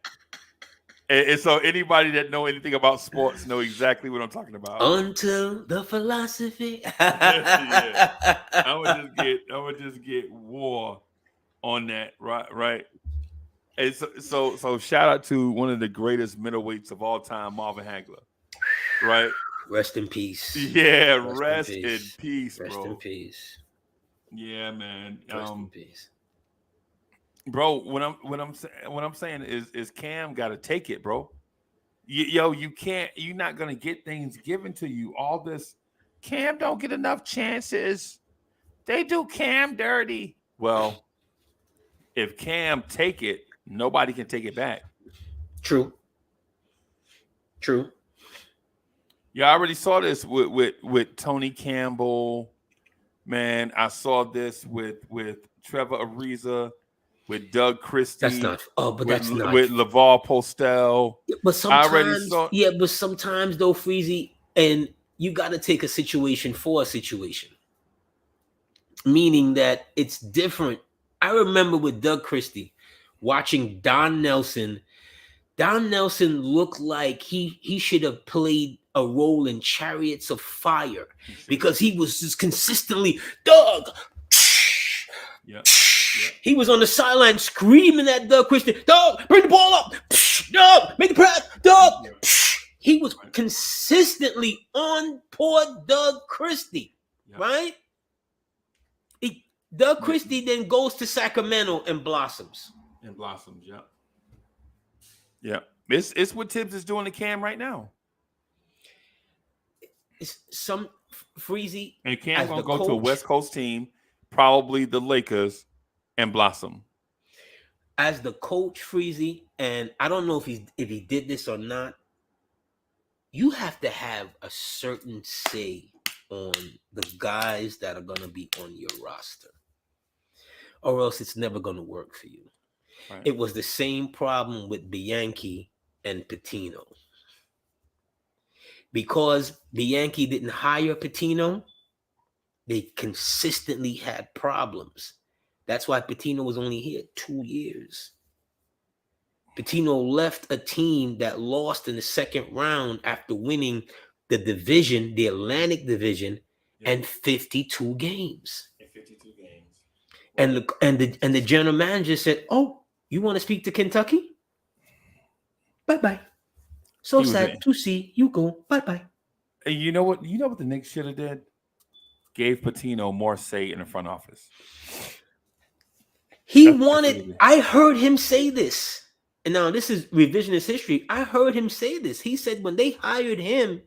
And so anybody that know anything about sports know exactly what I'm talking about.
Until the philosophy.
Yeah. I would just get war on that, right? And so shout out to one of the greatest middleweights of all time, Marvin Hagler. Right?
Rest in peace.
Yeah, rest in peace, bro.
Rest in peace.
Yeah, man.
Rest in peace.
Bro, what I'm saying is Cam got to take it, bro. You're not gonna get things given to you. All this, Cam don't get enough chances. They do Cam dirty. Well, if Cam take it, nobody can take it back.
True.
Yeah, I already saw this with Tony Campbell. Man, I saw this with Trevor Ariza. With Doug Christie,
that's not
with LeVar Postel.
Yeah, but sometimes, though, Freezy, and you got to take a situation for a situation, meaning that it's different. I remember with Doug Christie watching Don Nelson. Don Nelson looked like he should have played a role in Chariots of Fire because he was just consistently Doug.
Yeah.
He was on the sideline screaming at Doug Christie, Doug, bring the ball up. Doug, make the press. Doug. Yeah. He was consistently on poor Doug Christie, right? Doug Christie then goes to Sacramento and blossoms.
Yeah. It's what Tibbs is doing to Cam right now.
It's some Freezy.
And Cam's going to go to a West Coast team, probably the Lakers, and blossom.
As the coach, Freezy, and I don't know if he did this or not, you have to have a certain say on the guys that are going to be on your roster, or else it's never going to work for you. Right. It was the same problem with Bianchi and Pitino. Because Bianchi didn't hire Pitino, they consistently had problems. That's why Pitino was only here 2 years. Pitino left a team that lost in the second round after winning the division, the Atlantic Division, and 52 games. And the general manager said, "Oh, you want to speak to Kentucky? Bye-bye. So sad to see you go. Bye-bye."
And you know what? You know what the Knicks should have did? Gave Pitino more say in the front office.
I heard him say this. And now this is revisionist history. I heard him say this. He said when they hired him,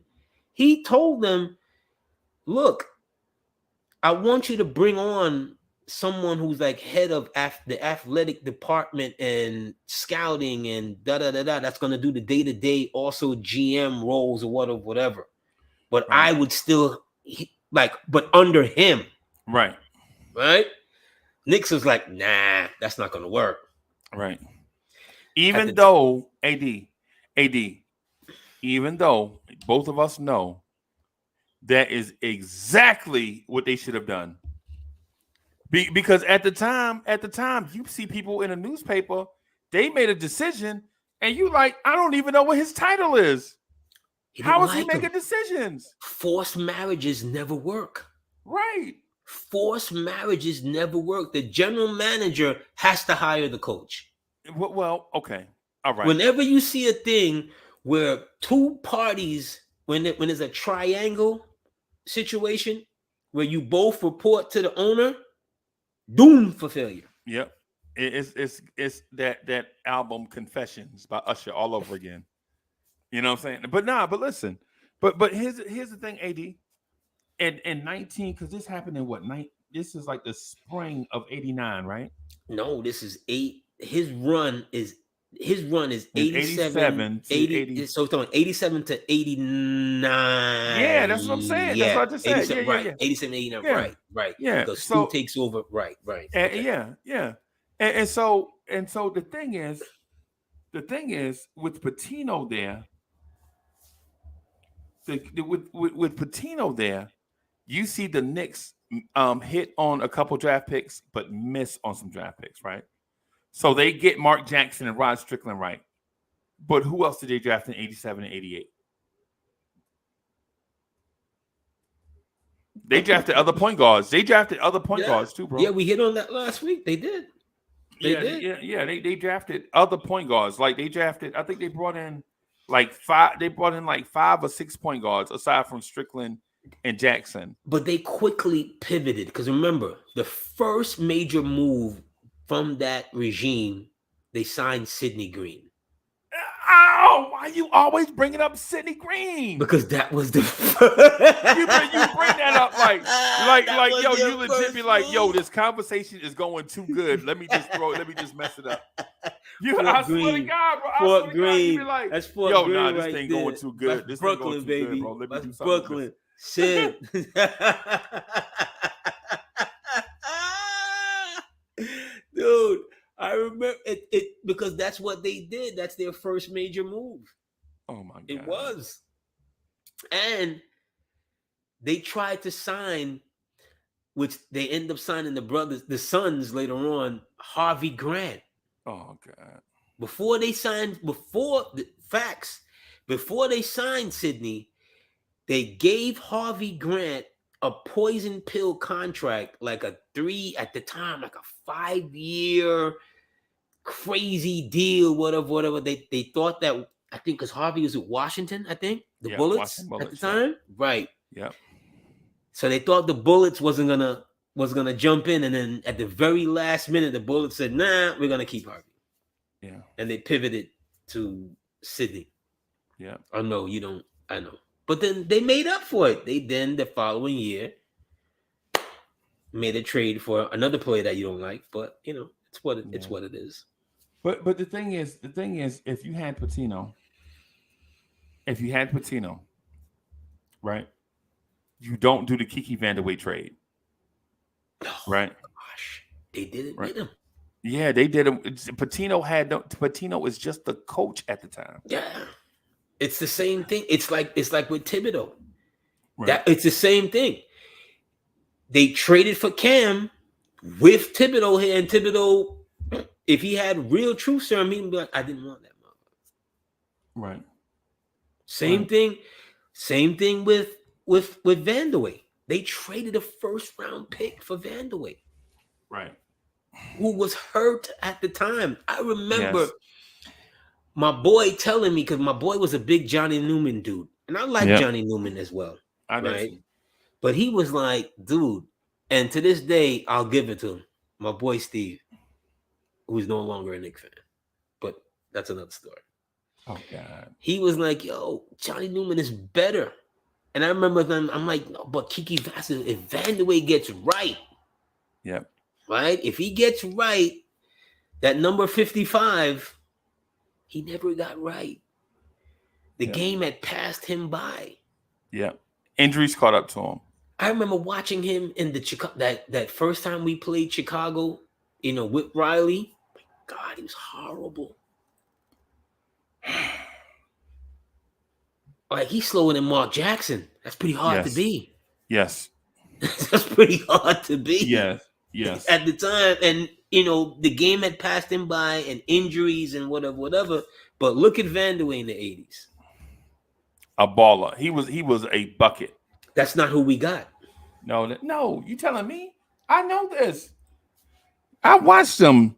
he told them, "Look, I want you to bring on someone who's like head of the athletic department and scouting and da-da-da-da. That's going to do the day-to-day, also GM roles or whatever. But right. I would still, but under him."
Right.
Right? Knicks was like, "Nah, that's not going to work."
Right. Even though, AD, even though both of us know that is exactly what they should have done. Because at the time, you see people in a newspaper, they made a decision, and you like, I don't even know what his title is. How is he making decisions?
Forced marriages never work.
Right.
Forced marriages never work. The general manager has to hire the coach.
Well, okay. All right.
Whenever you see a thing where two parties, when there's a triangle situation where you both report to the owner, doomed for failure.
Yep. It's that album Confessions by Usher all over again. You know what I'm saying? But listen. But here's the thing, AD. In 19, because this happened in what night? This is like the spring of 89, right?
No, this is 8. His run is 87
to 80.
So it's on 87 to 89.
Yeah, that's what I'm saying.
Yeah.
That's what I just said. Yeah,
right.
Yeah.
87, 89.
Yeah.
Right.
Yeah.
Because School takes over. Right.
Okay. Yeah. And so the thing is with Pitino there, with Pitino there, you see the Knicks hit on a couple draft picks, but miss on some draft picks, right? So they get Mark Jackson and Rod Strickland right. But who else did they draft in 87 and 88? They drafted other point guards. They drafted other point guards too, bro.
Yeah, we hit on that last week. They did.
They drafted other point guards. Like they drafted, I think they brought in like 5 or 6 point guards aside from Strickland and Jackson.
But they quickly pivoted because remember, the first major move from that regime, they signed Sidney Green.
Oh, why are you always bringing up Sidney Green?
Because that was the
you bring that up like yo, you legit be like, yo, this conversation is going too good. Let me just mess it up. I swear to God, bro.
Fort Greene. Be like, that's Fort
yo,
Greene.
Nah, this
right
thing
there.
going too good.
That's
this
Brooklyn,
thing going too
baby.
Good, bro. Let me
that's
do
Brooklyn. Shit. Dude, I remember it because that's what they did. That's their first major move.
Oh my God.
It was. And they tried to sign, which they end up signing the sons later on, Harvey Grant.
Oh God.
Before they signed Sidney, they gave Harvey Grant a poison pill contract, like at the time, like a 5-year crazy deal, whatever. They thought that, I think, because Harvey was at Washington, I think, the Bullets at the time. Right.
Yeah.
So they thought the Bullets wasn't gonna jump in, and then at the very last minute, the Bullets said, "Nah, we're gonna keep Harvey."
Yeah.
And they pivoted to Sidney.
Yeah.
Oh no, you don't. I know. But then they made up for it. They then the following year made a trade for another player that you don't like, but it's what it is.
But the thing is, if you had Pitino, right? You don't do the Kiki Vandeweghe trade, right?
Gosh, they did it
right.
with him.
Yeah, they did it. Pitino is just the coach at the time.
Yeah. It's the same thing. It's like with Thibodeau.
Right.
That it's the same thing. They traded for Cam with Thibodeau here, and Thibodeau If he had real truth serum, he'd be like, I didn't want that motherfucker.
Right.
Same thing with Vandeweghe. They traded a first round pick for Vandeweghe.
Right.
Who was hurt at the time. I remember my boy telling me, because my boy was a big Johnny Newman dude. And I like Johnny Newman as well. Right. But he was like, dude, and to this day, I'll give it to him. My boy Steve, who's no longer a Knicks fan. But that's another story.
Oh, God.
He was like, yo, Johnny Newman is better. And I remember then I'm like, no, but Kiki Vassell, if Vandeweghe gets right, right? If he gets right, that number 55, he never got right. The game had passed him by.
Yeah. Injuries caught up to him.
I remember watching him in the that first time we played Chicago, with Riley. God, he was horrible. Like, he's slower than Mark Jackson. That's pretty hard to be.
Yes.
That's pretty hard to be.
Yes.
At the time, and the game had passed him by, and injuries and whatever. But look at Vandeweghe in the 80s.
A baller. He was a bucket.
That's not who we got.
No, you telling me? I know this. I watched them.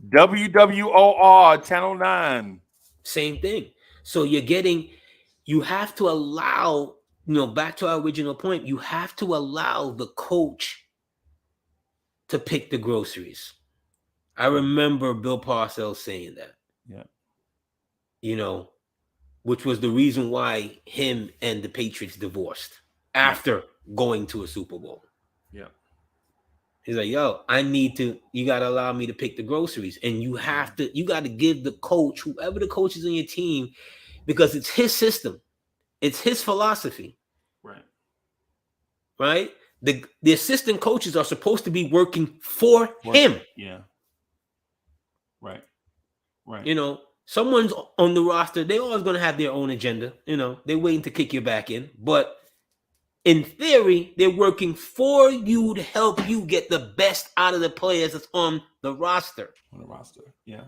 WWOR Channel 9.
Same thing. So you have to allow, back to our original point, you have to allow the coach to pick the groceries. I remember Bill Parcells saying that.
Yeah.
Which was the reason why him and the Patriots divorced after going to a Super Bowl.
Yeah.
He's like, yo, you got to allow me to pick the groceries. And you got to give the coach, whoever the coach is on your team, because it's his system. It's his philosophy.
Right.
Right? The assistant coaches are supposed to be working for him.
Yeah. Right.
Someone's on the roster. They're always going to have their own agenda. They're waiting to kick you back in. But in theory, they're working for you to help you get the best out of the players that's on the roster.
Yeah.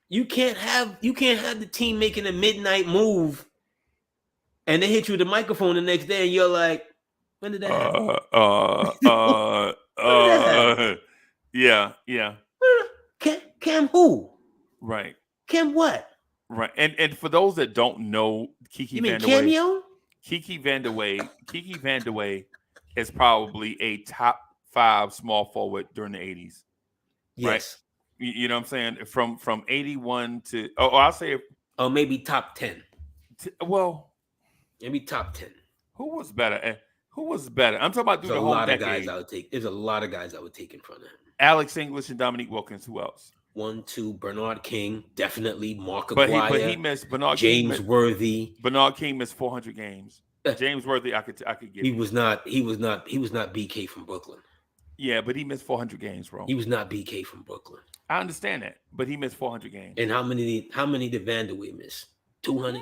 You can't have the team making a midnight move and they hit you with the microphone the next day and you're like, when did that happen?
Yeah.
Cam who?
Right.
Cam what?
Right. And for those that don't know Kiki Vandeweghe.
Cameo?
Kiki Vandeweghe is probably a top 5 small forward during the 80s.
Yes.
Right? You know what I'm saying? From 81 to I'll say
maybe top 10. Maybe top 10.
Who was better? I'm talking about through the whole decade.
There's a lot of guys I would take in front of him.
Alex English and Dominique Wilkins. Who else?
1, 2, Bernard King, definitely. Mark
But
Aguirre,
he missed Bernard
James Worthy.
Bernard King missed 400 games. James Worthy, I could give.
He was not BK from Brooklyn.
Yeah, but he missed 400 games, bro.
He was not BK from Brooklyn.
I understand that, but he missed 400 games.
And how many did Vandeweghe miss? 200?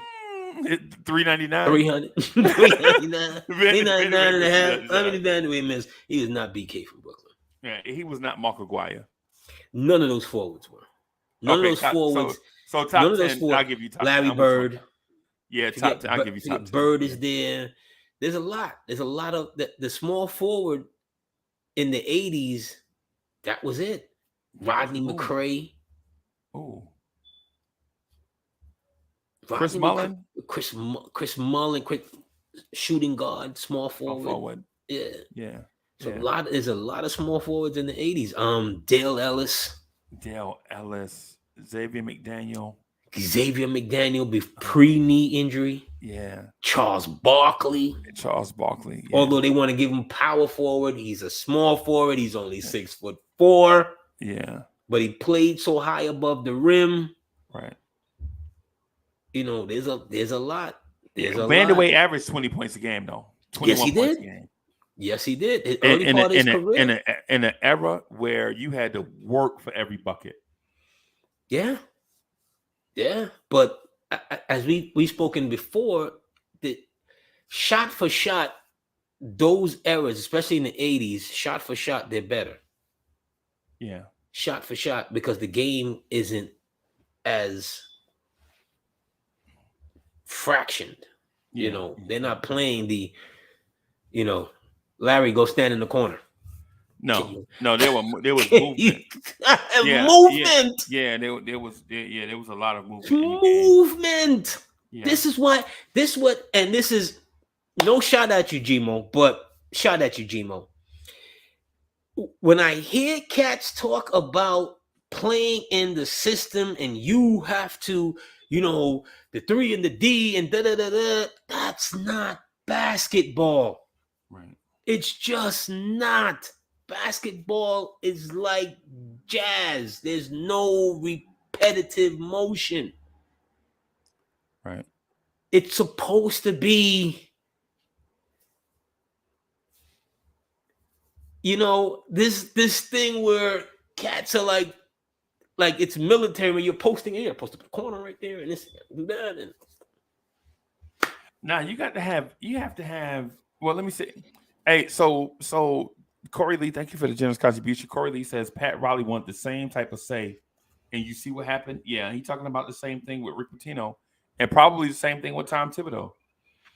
399.
300? 399. 399 and a half. How many Vandeweghe miss? He was not BK from Brooklyn.
Yeah, he was not Mark Aguirre.
None of those forwards were. None of those forwards.
So top 10, I'll give you top 10.
Larry Bird.
Yeah, top 10. I'll give you top 10.
Bird is there. There's a lot. There's a lot of the small forward in the 80s. That was it. Rodney McCray.
Ooh.
Chris Mullin, quick shooting guard, small forward.
Yeah.
So there's a lot of small forwards in the 80s. Dale Ellis,
Xavier McDaniel
pre-knee injury.
Yeah.
Charles Barkley.
Yeah.
Although they want to give him power forward, he's a small forward. He's only 6'4".
Yeah.
But he played so high above the rim.
Right.
There's a lot.
Vandeweghe averaged 20 points a game, though. 21 points a game.
Yes, he did. Early part of his career.
In an era where you had to work for every bucket.
Yeah. But as we've spoken before, the shot for shot, those eras, especially in the 80s, shot for shot, they're better.
Yeah.
shot for shot because the game isn't as fractioned.
Yeah.
They're not playing the, Larry, go stand in the corner.
No, there was
movement.
Movement. Yeah, there was a lot of movement in the game.
Movement. Yeah. This is no shot at you, Gmo, but shot at you, Gmo. When I hear cats talk about playing in the system and you have to, the 3 and the D and da-da-da-da, that's not basketball.
Right.
It's just not. Basketball is like jazz. There's no repetitive motion.
Right.
It's supposed to be, this thing where cats are like it's military when you're posting it. You're supposed to put a corner right there and this do that. And
now you have to have. Well, let me say. Hey, so Corey Lee, thank you for the generous contribution. Corey Lee says Pat Riley wanted the same type of say, and you see what happened. Yeah, he's talking about the same thing with Rick Pitino, and probably the same thing with Tom Thibodeau.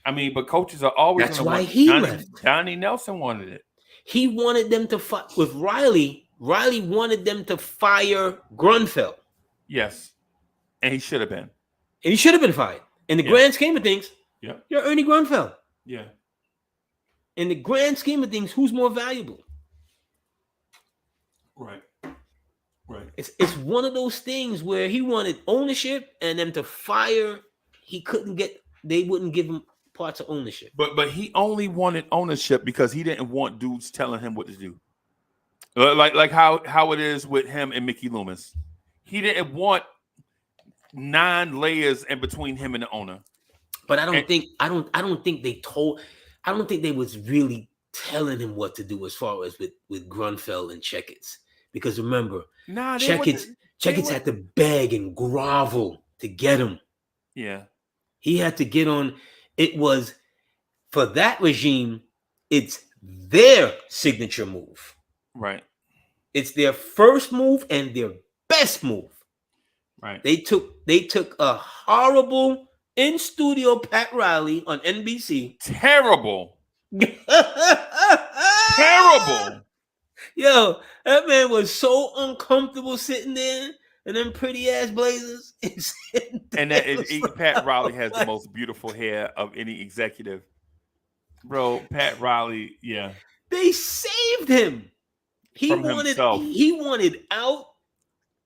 I mean, but coaches are always.
That's why he left.
Donnie Nelson wanted it.
He wanted them to fight with Riley. Riley wanted them to fire Grunfeld.
Yes, and he should have been.
And he should have been fired. In the grand scheme of things, you're Ernie Grunfeld.
Yeah.
In the grand scheme of things, who's more valuable?
Right.
It's one of those things where he wanted ownership and them to fire. They wouldn't give him parts of ownership.
But he only wanted ownership because he didn't want dudes telling him what to do. Like how it is with him and Mickey Loomis. He didn't want 9 layers in between him and the owner.
But I don't think they was really telling him what to do as far as with Grunfeld and Checkers. Because remember, Checkers had to beg and grovel to get him.
Yeah.
He had to get on. It was, for that regime, it's their signature move.
Right.
It's their first move and their best move.
Right.
They took a horrible in-studio Pat Riley on NBC.
Terrible. Terrible.
Yo, that man was so uncomfortable sitting there and them pretty ass blazers.
And Pat Riley has the most beautiful hair of any executive. Bro, Pat Riley, yeah.
They saved him. He wanted out,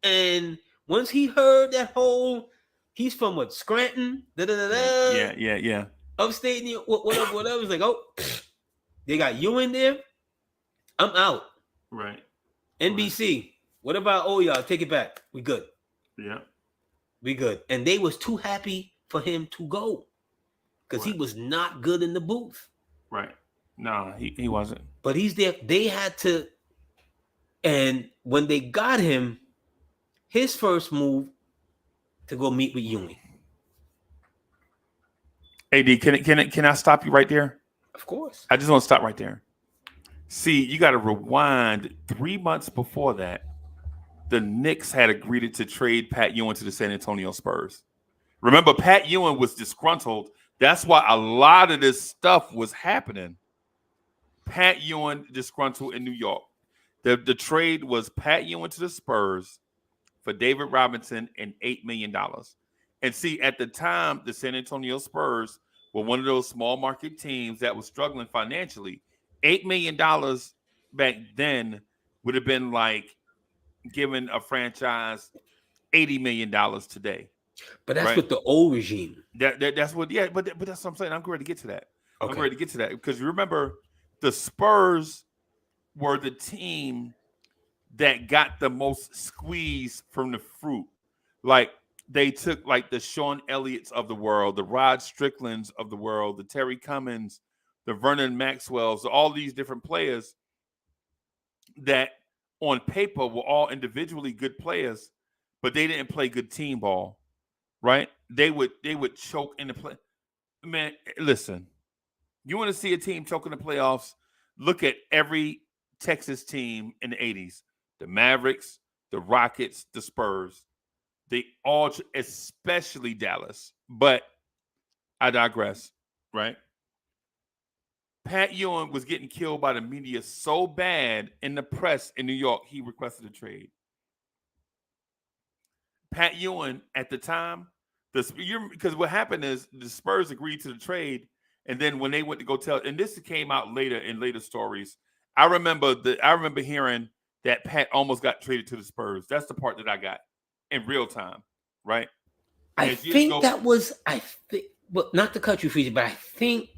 and once he heard that whole, he's from what, Scranton?
Yeah.
Upstate New York, whatever. It's like, oh, they got you in there. I'm out.
Right.
NBC. Right. What about y'all? Take it back. We good.
Yeah.
We good. And they was too happy for him to go because he was not good in the booth.
Right. No, he wasn't.
But he's there. They had to. And when they got him, his first move to go meet with Ewing.
AD, can I stop you right there?
Of course.
I just want to stop right there. See, you got to rewind 3 months before that. The Knicks had agreed to trade Pat Ewing to the San Antonio Spurs. Remember, Pat Ewing was disgruntled. That's why a lot of this stuff was happening. Pat Ewing disgruntled in New York. The trade was Pat Ewing to the Spurs for David Robinson and $8 million. And see, at the time, the San Antonio Spurs were one of those small market teams that was struggling financially. $8 million back then would have been like giving a franchise $80 million today.
But that's with the old regime.
That's what, yeah. But that's what I'm saying. I'm ready to get to that. Okay. I'm ready to get to that because you remember the Spurs were the team that got the most squeeze from the fruit. Like they took like the Sean Elliott's of the world, the Rod Stricklands of the world, the Terry Cummins, the Vernon Maxwells, all these different players that on paper were all individually good players, but they didn't play good team ball, right? They would choke in the play. Man, listen, you want to see a team choke in the playoffs? Look at every Texas team in the 80s. The Mavericks, the Rockets, the Spurs. They all, especially Dallas. But I digress, right? Pat Ewing was getting killed by the media so bad in the press in New York, he requested a trade. Pat Ewing at the time, because what happened is the Spurs agreed to the trade, and then when they went to go tell, and this came out later in later stories. I remember hearing that Pat almost got traded to the Spurs. That's the part that I got in real time, right?
I think, well, not to cut you, Freezy, but I think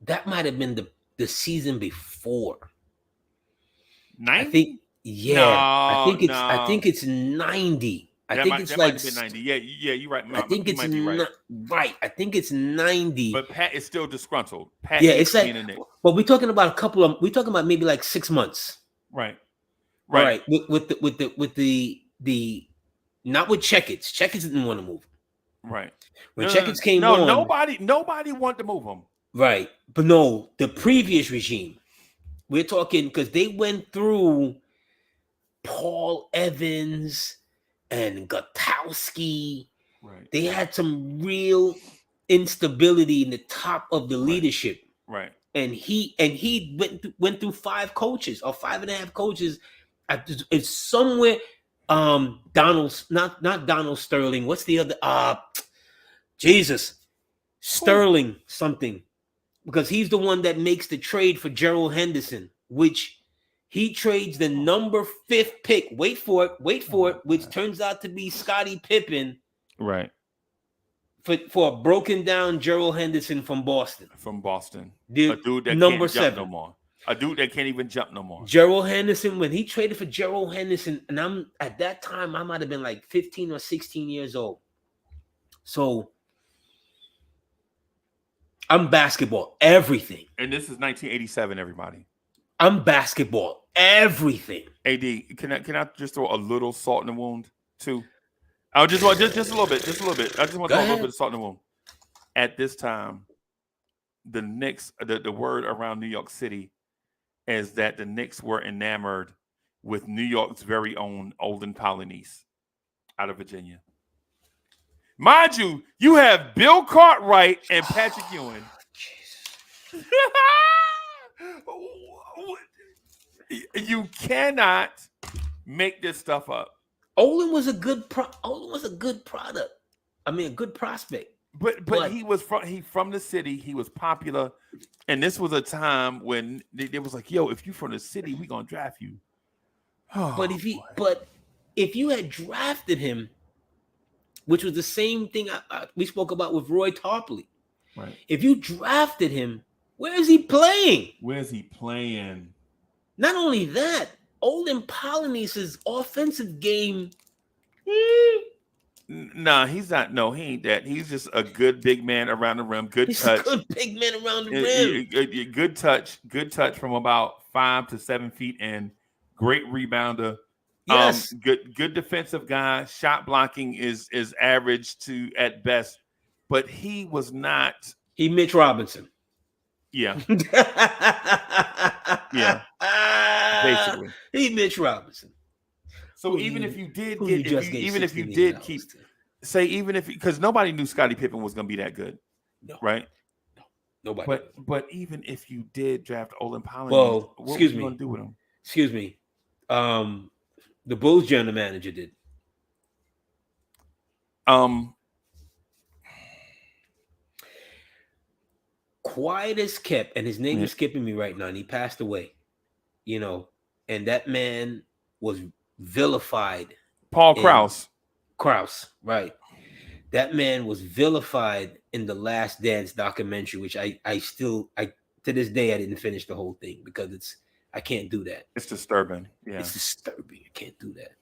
that might have been the season before.
90?
I think, I think it's 90. I think it's like
might have been 90. Yeah, you're right.
I think it's right. I think it's 90.
But Pat is still disgruntled. Pat
it's like, but we're talking about we're talking about maybe like 6 months.
Right.
With the not with Checkets. Checkets didn't want to move him.
Right.
When Checkets came on,
nobody wanted to move him.
Right. But no, the previous regime. We're talking because they went through Paul Evans and Gutowski.
Right.
They had some real instability in the top of the leadership.
Right.
And he went through 5 coaches or 5.5 coaches. It's somewhere. Not Donald Sterling. What's the other? Jesus, Sterling something, because he's the one that makes the trade for Gerald Henderson, which he trades the number 5th pick. Wait for it, which turns out to be Scottie Pippen.
Right.
For a broken down Gerald Henderson from Boston.
A dude that
number
can't jump
7.
no more. A dude that can't even jump no more.
Gerald Henderson, when he traded for Gerald Henderson, and at that time I might have been like 15 or 16 years old. So I'm basketball, everything.
And this is 1987, everybody.
I'm basketball, everything.
AD, can I just throw a little salt in the wound too? I just want just a little bit. I just want to throw a little bit of salt in the wound. At this time, the Knicks, the word around New York City is that the Knicks were enamored with New York's very own Olden Polynice out of Virginia. Mind you, you have Bill Cartwright and Patrick Ewing. You cannot make this stuff up.
Olin was a good product. I mean, a good prospect.
But he was from the city. He was popular, and this was a time when it was like, "Yo, if you from the city, we gonna draft you." Oh,
but if you had drafted him, which was the same thing we spoke about with Roy Tarpley,
right?
If you drafted him, where is he playing? Not only that, Olden Polynice's offensive game.
Nah, he's not. No, he ain't that. He's just a good big man around the rim. Good touch.
Good big man around the
rim. Good touch from about 5 to 7 feet in. Great rebounder.
Yes.
Good defensive guy. Shot blocking is average to at best, but he was not.
He Mitch Robinson.
Yeah. Yeah. Basically.
He Mitch Robinson.
So even if you did because nobody knew Scottie Pippen was going to be that good, right?
No, nobody.
But even if you did draft Olin Polynice, what were you going to do with him?
Excuse me, the Bulls general manager did. Quiet as kept, and his name is skipping me right now, and he passed away. And that man was vilified.
Paul Krause.
Right. That man was vilified in the Last Dance documentary, which I to this day I didn't finish the whole thing because I can't do that.
It's disturbing. Yeah.
It's disturbing. I can't do that.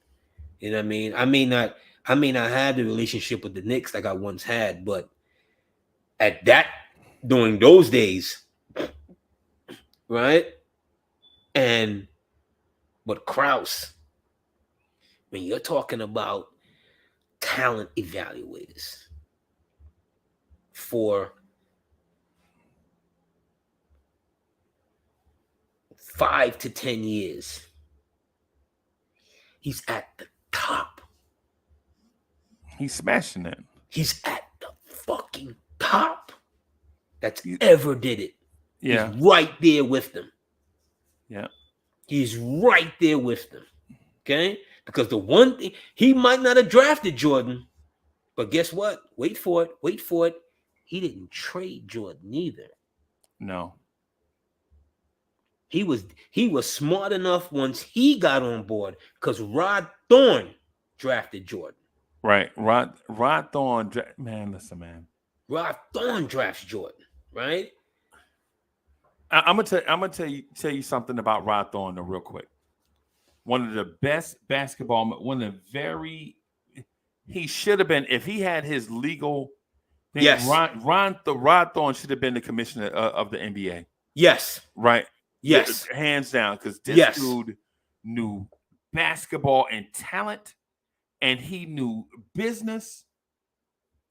You know what I mean? I may not have the relationship with the Knicks like I once had, but during those days, right? But Krause, when you're talking about talent evaluators for 5 to 10 years, He's at the top.
He's smashing it.
He's at the fucking top. That's ever did it.
Yeah.
He's right there with them.
Yeah.
He's right there with them. Okay? Because the one thing, he might not have drafted Jordan, but guess what? Wait for it. He didn't trade Jordan either.
No.
He was smart enough once he got on board because Rod Thorne drafted Jordan.
Right. Rod Thorne. Man, listen, man.
Rod Thorne drafts Jordan, right?
I'm gonna tell you something about Rod Thorne though, real quick. One of the best he should have been, if he had his legal thing.
Yes.
Rod Thorne should have been the commissioner of the NBA.
Yes.
Right.
Yes.
Hands down, because this dude knew basketball and talent, and he knew business.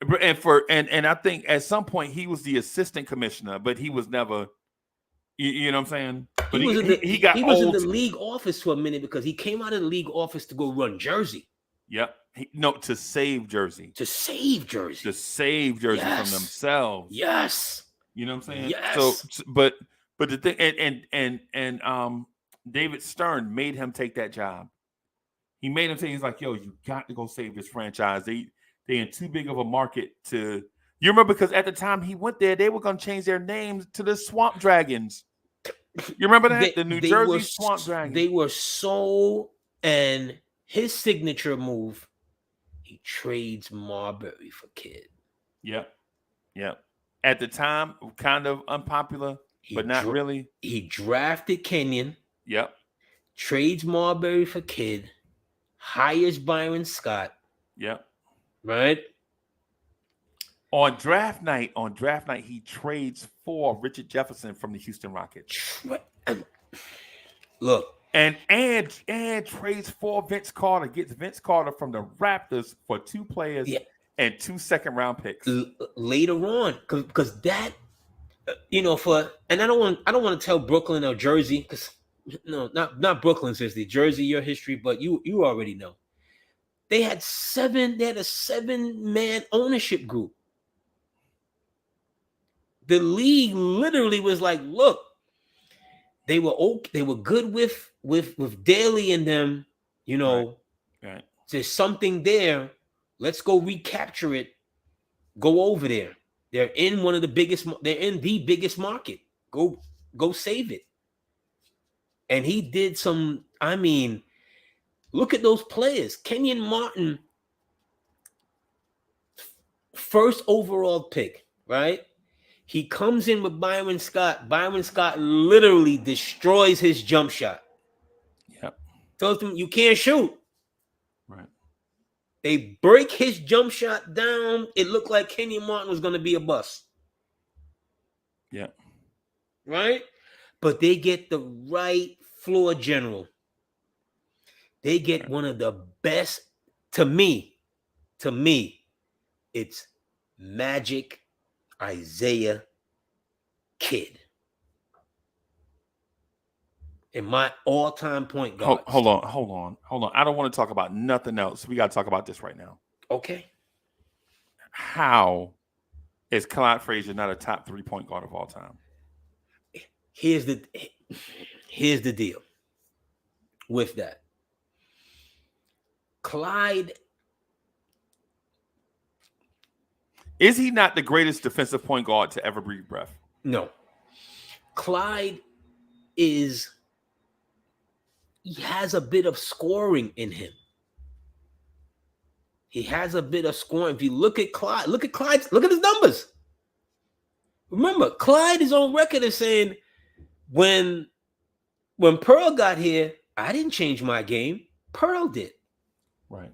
And I think at some point he was the assistant commissioner, but he was never. You know what I'm saying? But he was
in the league office for a minute because he came out of the league office to go run Jersey.
Yep. To save Jersey.
To save Jersey
from themselves.
Yes.
You know what I'm saying?
Yes.
So, but the thing, and David Stern made him take that job. He made him say, he's like, yo, you got to go save this franchise. They in too big of a market to. You remember, because at the time he went there, they were going to change their names to the Swamp Dragons. You remember that? The New Jersey Swamp Dragons.
They were so, and his signature move, he trades Marbury for Kidd.
Yep. At the time, kind of unpopular, but not really.
He drafted Kenyon.
Yep.
Trades Marbury for Kidd. Hires Byron Scott.
Yep.
Right?
On draft night, he trades for Richard Jefferson from the Houston Rockets.
Look.
And trades for Vince Carter, gets Vince Carter from the Raptors for 2 players and 2 second-round picks.
Later on, because that, and I don't want to tell Brooklyn or Jersey, because no, not Brooklyn, seriously, Jersey, your history, but you already know. They had a 7-man ownership group. The league literally was like, look, they were good with Daly and them,
Right.
There's something there. Let's go recapture it. Go over there. They're in the biggest market. Go save it. And he did some, look at those players. Kenyon Martin, first overall pick, right? He comes in with Byron Scott. Byron Scott literally destroys his jump shot.
Yep.
Tells him, you can't shoot.
Right.
They break his jump shot down. It looked like Kenyon Martin was going to be a bust.
Yeah.
Right? But they get the right floor general. They get one of the best, to me, it's Magic Isaiah Kidd. In my all-time point guard.
Hold on. I don't want to talk about nothing else. We got to talk about this right now.
Okay.
How is Clyde Frazier not a top 3 point guard of all time?
Here's the deal with that. Clyde,
is he not the greatest defensive point guard to ever breathe breath?
No. Clyde he has a bit of scoring in him. He has a bit of scoring. If you look at Clyde, look at his numbers. Remember, Clyde is on record as saying, when Pearl got here, I didn't change my game. Pearl did.
Right.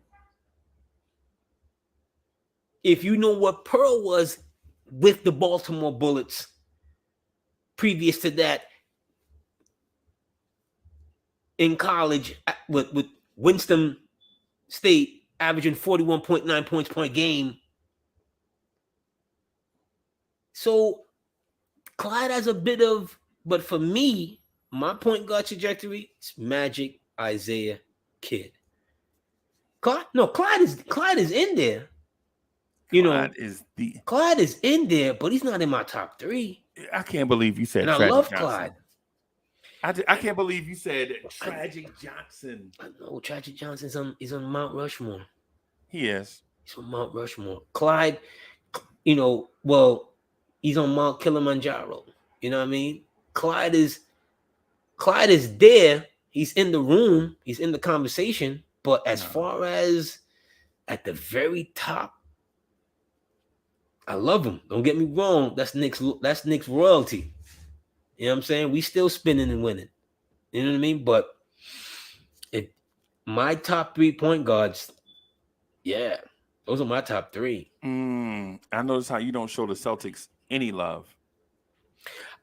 If you know what Pearl was with the Baltimore Bullets previous to that in college with Winston State averaging 41.9 points per game. So Clyde has a bit of, but for me, my point guard trajectory, it's Magic Isaiah Kidd. Clyde is in there. Clyde is in there, but he's not in my top 3.
I can't believe you said.
And I love Clyde.
I can't believe you said Tragic Johnson.
I know Tragic Johnson is on Mount Rushmore.
He is.
He's on Mount Rushmore. Clyde, he's on Mount Kilimanjaro. You know what I mean? Clyde is there. He's in the room. He's in the conversation. But as far as at the very top, I love him. Don't get me wrong. That's Knicks royalty. You know what I'm saying? We still spinning and winning. You know what I mean? But my top 3 point guards, yeah, those are my top 3.
I notice how you don't show the Celtics any love.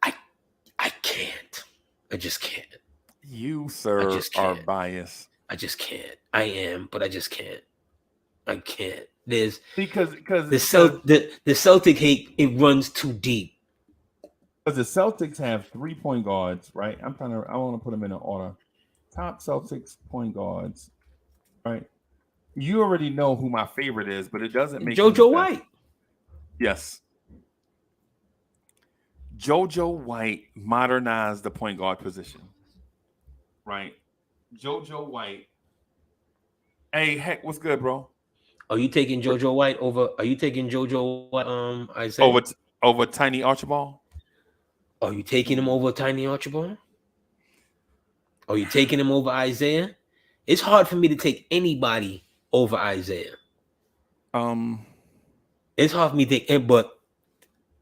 I can't. I just can't.
You, sir, are biased.
I just can't. I am, but I just can't. I can't. There's
because
the Celtic hate, it runs too deep.
Because the Celtics have 3 point guards, right? I want to put them in an order. Top Celtics point guards, right? You already know who my favorite is, but it doesn't make
JoJo White.
Yes. JoJo White modernized the point guard position. Right? JoJo White. Hey, heck, what's good, bro?
Are you taking JoJo White over? Are you taking JoJo White? Isaiah
over Tiny Archibald?
Are you taking him over Tiny Archibald? Are you taking him over Isaiah? It's hard for me to take anybody over Isaiah. It's hard for me to take, but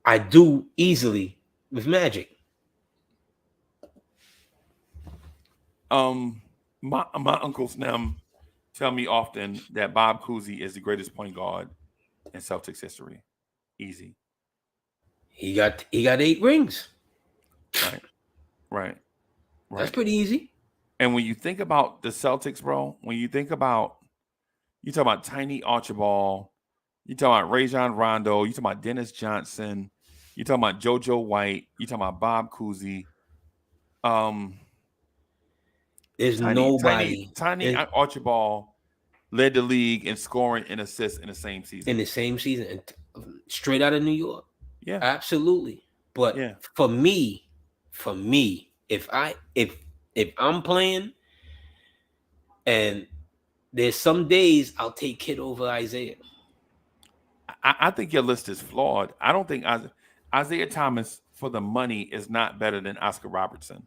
I do easily with Magic.
My uncles now tell me often that Bob Cousy is the greatest point guard in Celtics history. Easy.
He got 8 rings.
Right.
That's pretty easy.
And when you think about the Celtics, bro, you talk about Tiny Archibald, you talk about Rajon Rondo, you talk about Dennis Johnson, you talk about JoJo White, you talk about Bob Cousy.
There's nobody.
Tiny Archibald led the league in scoring and assists in the same season.
And straight out of New York.
Yeah,
absolutely. But for me, if I'm playing, and there's some days I'll take Kid over Isaiah.
I think your list is flawed. I don't think Isaiah Thomas for the money is not better than Oscar Robertson.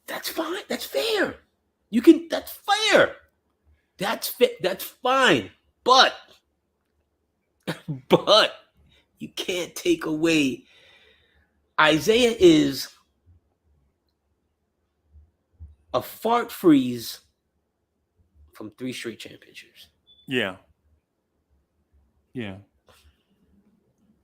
That's fine. That's fair. That's fair. That's fine. But you can't take away. Isaiah is a fart freeze from 3 straight championships.
Yeah.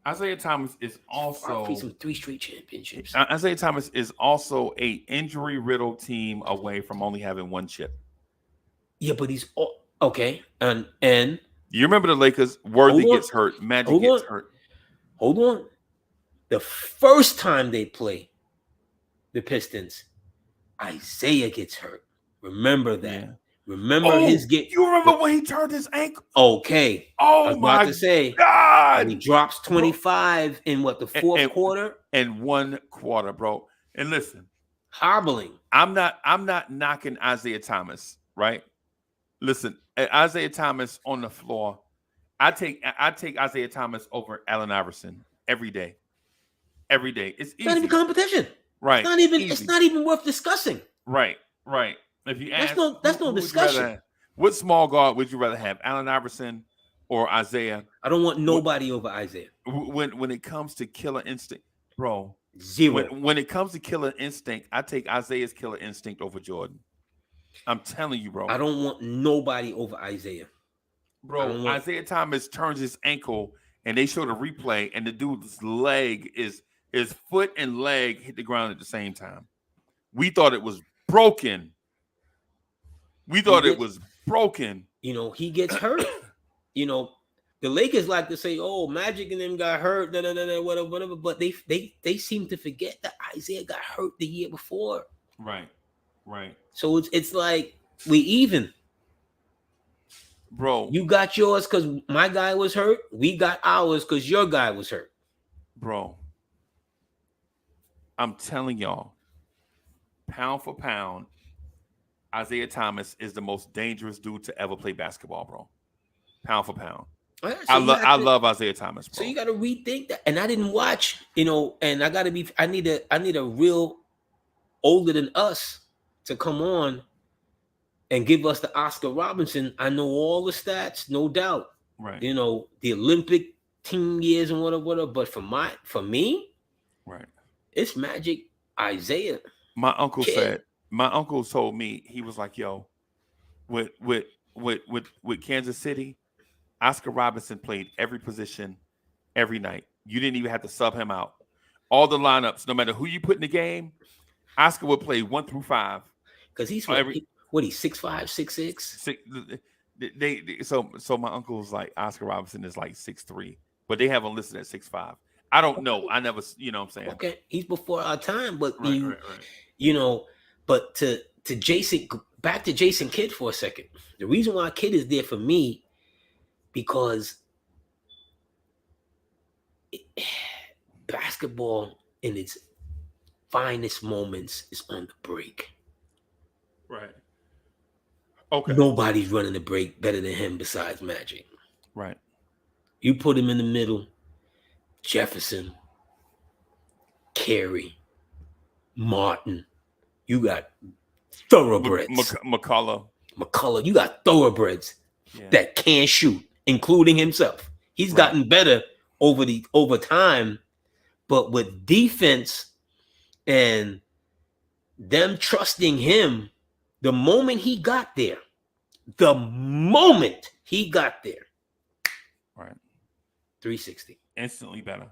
Isaiah Thomas is also
some 3 straight championships.
Isaiah Thomas is also a injury-riddled team away from only having 1 chip.
Yeah, but he's okay. And
you remember the Lakers? Worthy gets hurt. Magic gets hurt.
Hold on. The first time they play the Pistons, Isaiah gets hurt. Remember that. Yeah. Remember his game.
You remember when he turned his ankle?
Okay.
Oh,
I was about to say,
God.
And he drops 25 in the fourth quarter?
In 1 quarter, bro. And listen.
Hobbling.
I'm not knocking Isaiah Thomas, right? Listen, Isaiah Thomas on the floor. I take Isaiah Thomas over Allen Iverson every day. Every day. It's easy.
Not even competition.
Right.
It's not even worth discussing.
Right. If you ask,
that's no discussion.
What small guard would you rather have, Allen Iverson or Isaiah?
I don't want nobody over Isaiah.
When it comes to killer instinct, bro,
0.
When it comes to killer instinct, I take Isaiah's killer instinct over Jordan. I'm telling you, bro.
I don't want nobody over Isaiah.
Bro, Isaiah Thomas turns his ankle, and they show the replay, and the dude's his foot and leg hit the ground at the same time. We thought it was broken. It was broken.
He gets hurt. The Lakers like to say, "Oh, Magic and them got hurt." Whatever. But they seem to forget that Isaiah got hurt the year before.
Right.
So it's like we even.
bro.
You got yours because my guy was hurt. We got ours because your guy was hurt.
Bro, I'm telling y'all, pound for pound, Isaiah Thomas is the most dangerous dude to ever play basketball, bro. Pound for pound.
Right,
I love Isaiah Thomas, bro.
So you got to rethink that. And I didn't watch, and I need a real older than us to come on and give us the Oscar Robinson. I know all the stats, no doubt.
Right.
The Olympic team years and whatever. But for me,
right,
it's Magic Isaiah.
My uncle told me, he was like, yo, with Kansas City, Oscar Robinson played every position every night. You didn't even have to sub him out. All the lineups, no matter who you put in the game, Oscar would play 1 through 5.
Because he's he's 6'5", 6'6".
So my uncle was like, Oscar Robinson is like 6'3", but they have him listed at 6'5". I don't know. I never, you know what I'm saying?
Okay, he's before our time, but
right.
But to Jason, back to Jason Kidd for a second. The reason why Kidd is there for me, because basketball in its finest moments is on the break.
Right. Okay.
Nobody's running the break better than him besides Magic.
Right.
You put him in the middle, Jefferson, Carey, Martin. You got thoroughbreds. McCullough. You got thoroughbreds that can't shoot, including himself. He's gotten better over time, but with defense and them trusting him, the moment he got there,
right,
360,
instantly better.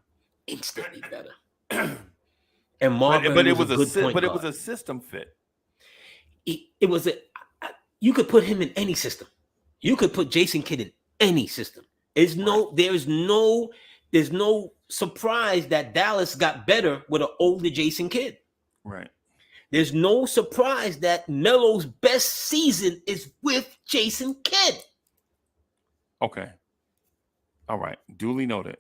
And Marvin,
but it was a system fit.
It was you could put him in any system. You could put Jason Kidd in any system. There's no surprise that Dallas got better with an older Jason Kidd.
Right.
There's no surprise that Melo's best season is with Jason Kidd.
Okay. All right. Duly noted.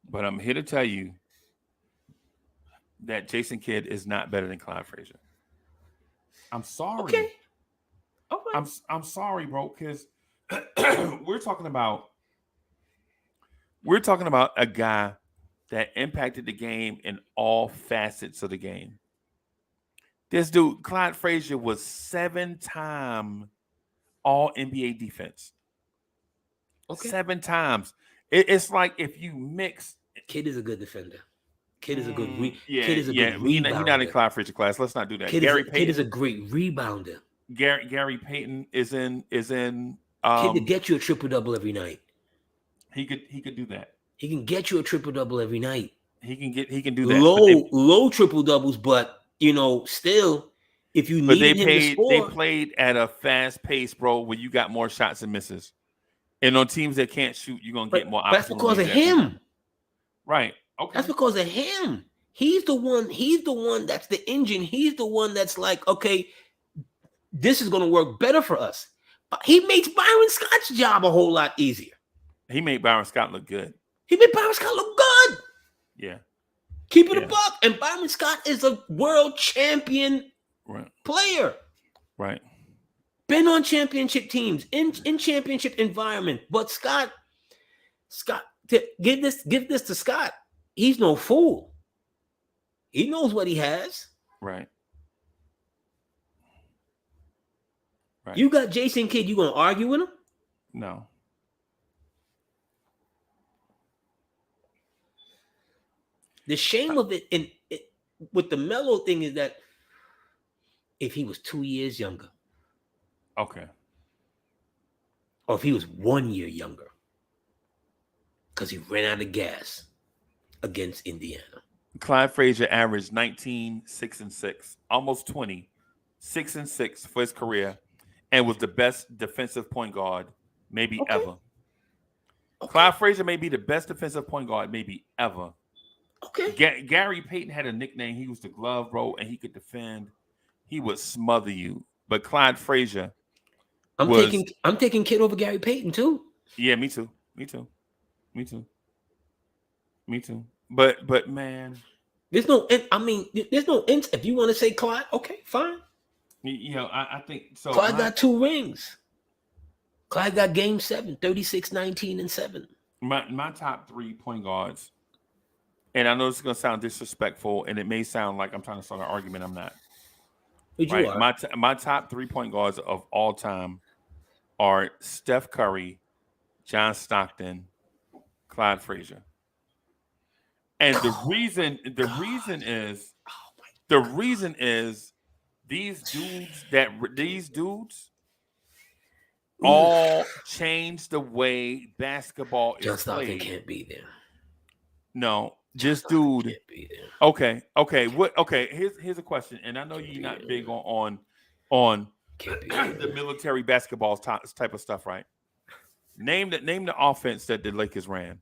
But I'm here to tell you that Jason Kidd is not better than Clyde Frazier. I'm sorry.
Okay.
I'm sorry, bro, because we're talking about a guy that impacted the game in all facets of the game. This dude, Clyde Frazier, was 7-time All NBA defense. Okay. 7 times. It's like if you mix.
Kidd is a good defender. Kid is a good rebounder.
He's not in Clyde Frazier class. Let's not do that.
Kid is a great rebounder.
Gary Payton is in.
Kid could get you a triple-double every night.
He could do that.
He can get you a triple-double every night.
He can do that.
Low triple-doubles, but still, if you need him to score.
They played at a fast pace, bro, where you got more shots and misses. And on teams that can't shoot, you're gonna get more opportunities.
That's because of him.
Right. Okay.
That's because of him. He's the one that's the engine. He's the one that's like, okay, this is gonna work better for us. He makes Byron Scott's job a whole lot easier.
He made Byron Scott look good. Yeah.
Keep it a buck. And Byron Scott is a world champion player.
Right.
Been on championship teams, in championship environment. But Scott, give this to Scott. He's no fool. He knows what he has.
Right.
You got Jason Kidd. You gonna argue with him?
No.
The shame of it with the Melo thing is that if he was 2 years younger.
Okay.
Or if he was 1 year younger. Because he ran out of gas against Indiana.
Clyde Frazier averaged 19, 6 and 6, almost 20, 6 and 6 for his career, and was the best defensive point guard maybe ever. Okay. Clyde Frazier may be the best defensive point guard maybe ever.
Okay.
Gary Payton had a nickname. He was the glove, bro, and he could defend. He would smother you. But Clyde Frazier
I'm taking Kid over Gary Payton too.
Yeah, me too. But man,
there's no. If you want to say Clyde, okay, fine.
I think so.
Clyde got 2 rings. Clyde got Game 7, 36, 19, and 7.
My top 3 point guards, and I know this is gonna sound disrespectful, and it may sound like I'm trying to start an argument. I'm not.
But you are.
My top 3 point guards of all time are Steph Curry, John Stockton, Clyde Frazier. And the reason is these dudes all changed the way basketball is
John Stockton
played.
can't be there.
No, this dude can't be there. Okay. Here's a question, and I know you're not big on the military basketball type of stuff, right? Name the offense that the Lakers ran.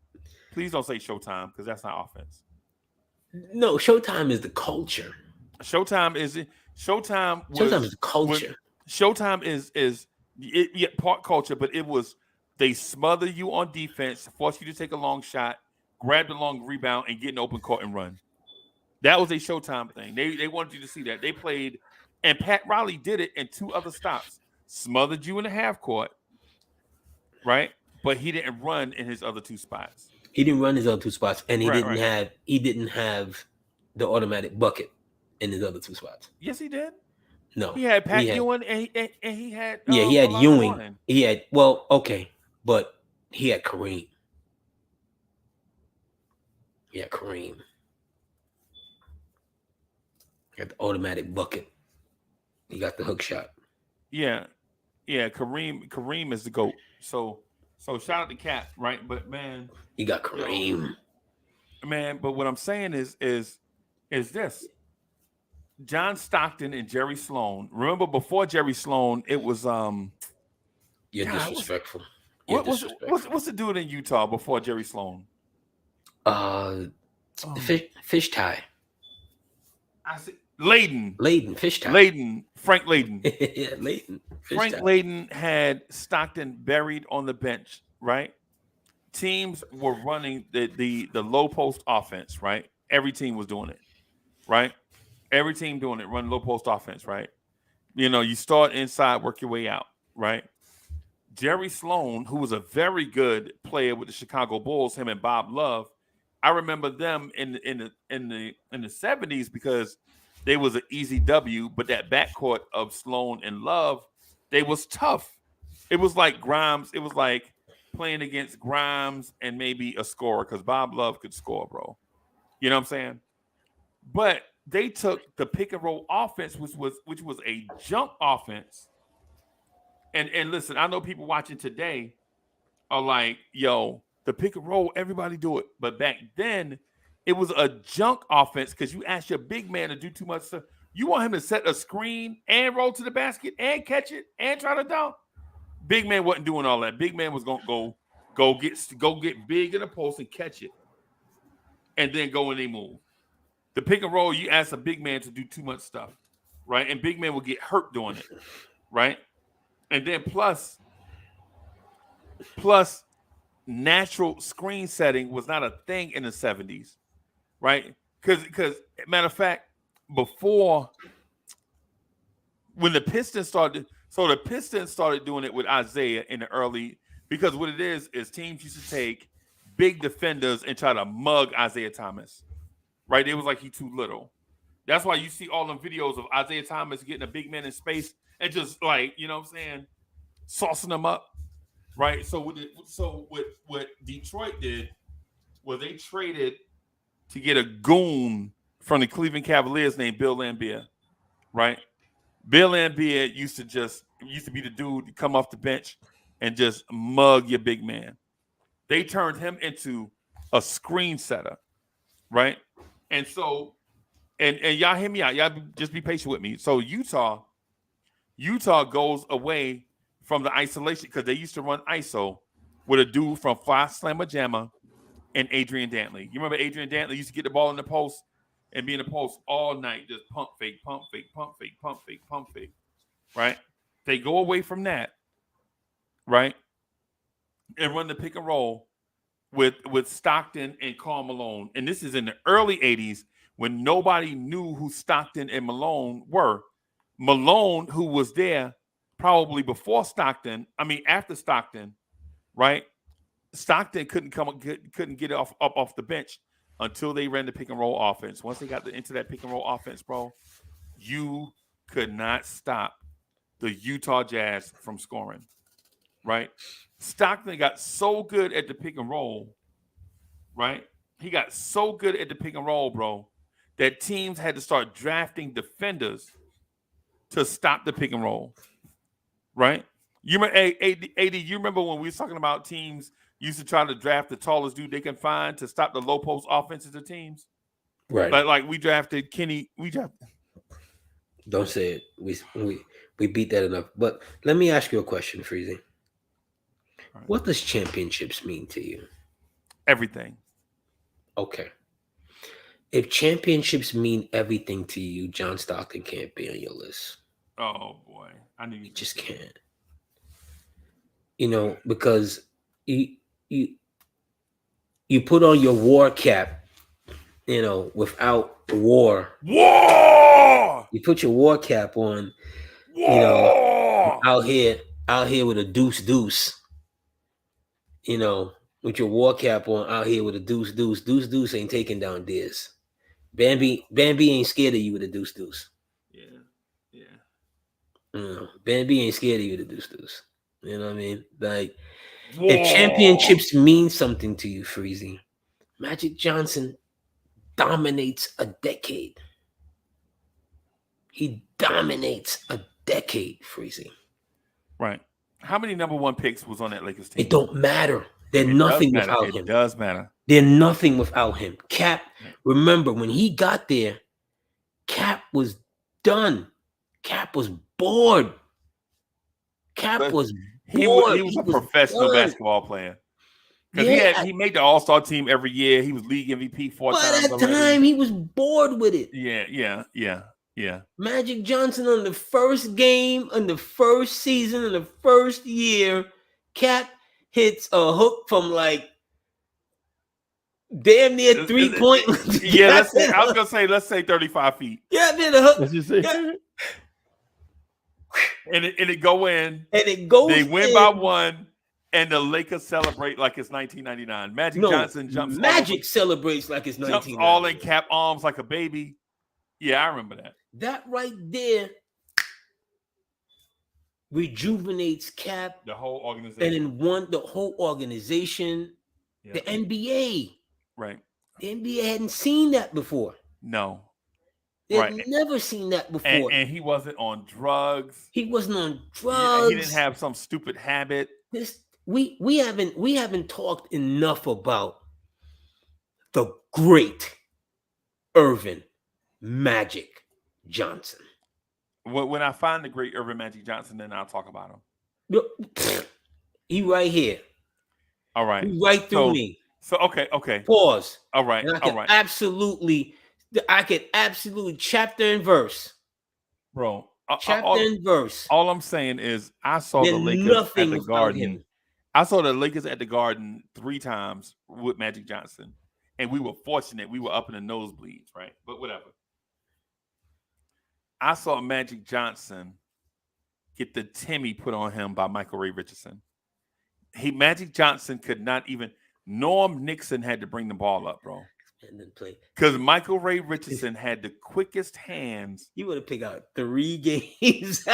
Please don't say Showtime, because that's not offense.
No, Showtime is the culture.
Showtime is the culture. Showtime is part culture, but it was they smother you on defense, force you to take a long shot, grab the long rebound, and get an open court and run. That was a Showtime thing. They wanted you to see that. They played, and Pat Riley did it in 2 other stops. Smothered you in the half court, right? But he didn't run in his other 2 spots.
He didn't run his other 2 spots, and he didn't have the automatic bucket in his other 2 spots.
Yes, he did.
No,
he had Pat Ewing, and he had
he had Ewing. Warren. He had but he had Kareem. He had the automatic bucket. He got the hook shot.
Yeah. Kareem is the GOAT. So shout out to Cat, right? But man,
he got Kareem.
Man, but what I'm saying is this: John Stockton and Jerry Sloan. Remember, before Jerry Sloan, it was
You're disrespectful.
What's the dude in Utah before Jerry Sloan?
Fish tie.
I see. Layden,
fish tie.
Frank Layden.
Yeah, Layden.
Frank Layden had Stockton buried on the bench, right? Teams were running the low post offense, right? Every team was doing it, right? Every team doing it, running low post offense, right? You start inside, work your way out, right? Jerry Sloan, who was a very good player with the Chicago Bulls, him and Bob Love, I remember them in the 70s because they was an easy W, but that backcourt of Sloan and Love, they was tough. It was like Grimes. It was like playing against Grimes and maybe a scorer, because Bob Love could score, bro. You know what I'm saying? But they took the pick and roll offense, which was a jump offense. And listen, I know people watching today are like, yo, the pick and roll, everybody do it. But back then, it was a junk offense because you asked your big man to do too much stuff. You want him to set a screen and roll to the basket and catch it and try to dunk. Big man wasn't doing all that. Big man was gonna go get big in the post and catch it, and then go and they move. The pick and roll, you ask a big man to do too much stuff, right? And big man will get hurt doing it, right? And then plus natural screen setting was not a thing in the 70s, right? Because matter of fact, before when the Pistons started, so the Pistons started doing it with Isaiah in the early, because what it is teams used to take big defenders and try to mug Isaiah Thomas, right? It was like he too little. That's why you see all them videos of Isaiah Thomas getting a big man in space and just like, you know what I'm saying, saucing them up, right? So what Detroit did was they traded to get a goon from the Cleveland Cavaliers named Bill Laimbeer, right? Bill Laimbeer used to be the dude to come off the bench and just mug your big man. They turned him into a screen setter, right? And so, and y'all hear me out. Y'all just be patient with me. So Utah goes away from the isolation because they used to run ISO with a dude from Fly Slamma Jamma and Adrian Dantley. You remember Adrian Dantley used to get the ball in the post and be in the post all night, just pump fake, pump fake, pump fake, pump fake, pump fake, right? They go away from that, right? And run the pick and roll with Stockton and Karl Malone. And this is in the early 80s when nobody knew who Stockton and Malone were. Malone, who was there probably before Stockton, after Stockton, right? Stockton couldn't get up off the bench until they ran the pick and roll offense. Once they got into that pick and roll offense, bro, you could not stop the Utah Jazz from scoring, right? Stockton got so good at the pick and roll, right? He got so good at the pick and roll, bro, that teams had to start drafting defenders to stop the pick and roll, right? You remember, AD, you remember when we were talking about teams used to try to draft the tallest dude they can find to stop the low post offenses of teams?
Right.
Like we drafted Kenny.
Don't say it. We beat that enough. But let me ask you a question, Freezy. Right. What does championships mean to you?
Everything.
Okay. If championships mean everything to you, John Stockton can't be on your list.
Oh boy, I knew
you just can't. Because you put on your war cap, without war.
War.
You put your war cap on,
war.
out here with a deuce, with your war cap on, out here with a deuce ain't taking down Deers. Bambi ain't scared of you with a deuce. Yeah. Bambi ain't scared of you with a deuce. You know what I mean? Like, if championships mean something to you, Freezy, Magic Johnson dominates a decade. He dominates a decade, Freezy.
Right. How many number one picks was on that Lakers team?
It don't matter. They're nothing without him.
It does matter.
They're nothing without him. Cap, remember, when he got there, Cap was done. Cap was bored. He was
a professional basketball player. Because he made the All-Star team every year. He was league MVP 4 times.
But at that time, he was bored with it.
Yeah.
Magic Johnson on the first game, on the first season, in the first year, Cap hits a hook from like damn near 3-point.
Yeah, I was gonna say, let's say 35 feet.
Yeah, then the hook.
Let's just say. Yeah. And it go in.
And it goes.
They win by 1, and the Lakers celebrate like it's 1999. Johnson jumps.
Magic celebrates like it's 1999.
Jumps all in Cap arms like a baby. Yeah, I remember that.
That right there rejuvenates Cap.
The whole organization.
And then the whole organization, the NBA.
Right.
The NBA hadn't seen that before.
No.
They'd never seen that before.
And he wasn't on drugs.
He wasn't on drugs.
He didn't have some stupid habit.
We haven't talked enough about the great Irvin Magic Johnson.
When I find the great Irvin Magic Johnson, then I'll talk about him.
He right here.
All right.
He right through me.
So okay.
Pause.
All right.
I could absolutely chapter and verse.
Bro.
Chapter and verse.
All I'm saying is I saw the Lakers at the Garden. I saw the Lakers at the Garden 3 times with Magic Johnson. And we were fortunate. We were up in the nosebleeds, right? But whatever. I saw Magic Johnson get the Timmy put on him by Michael Ray Richardson. Magic Johnson could not even. Norm Nixon had to bring the ball up, bro. Because Michael Ray Richardson had the quickest hands.
You would have picked out 3 games.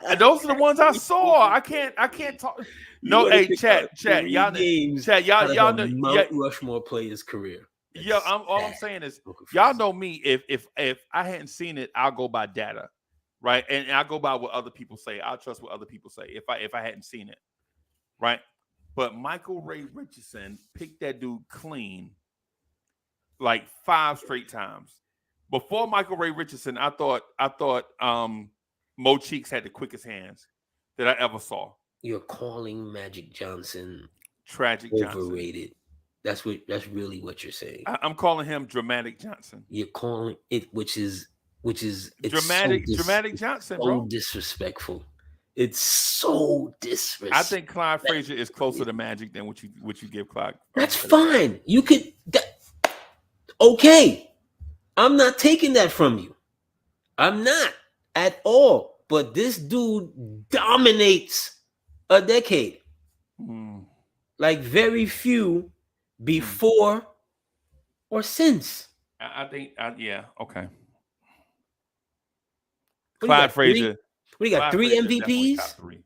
And those are the ones I saw. I can't talk. No, hey, chat, y'all know
Mount Rushmore player's career.
Yeah, all I'm saying is, y'all know me. If I hadn't seen it, I'll go by data, right? And I go by what other people say. I'll trust what other people say. If I hadn't seen it, right? But Michael Ray Richardson picked that dude clean like 5 straight times. Before Michael Ray Richardson, I thought Mo Cheeks had the quickest hands that I ever saw.
You're calling Magic Johnson
Tragic
overrated. Johnson. That's really what you're saying.
I'm calling him Dramatic Johnson.
You're calling it, which is
Dramatic Johnson,
so
bro.
disrespectful. It's so disrespectful.
I think Clyde Frazier is closer to Magic than what you give Clyde.
That's fine. You could. Okay, I'm not taking that from you. I'm not at all. But this dude dominates a decade. Like very few before or since.
I think, yeah, okay.
Clyde
Frazier.
What do you got?
Clyde
3
Frazier
MVPs?
top 3.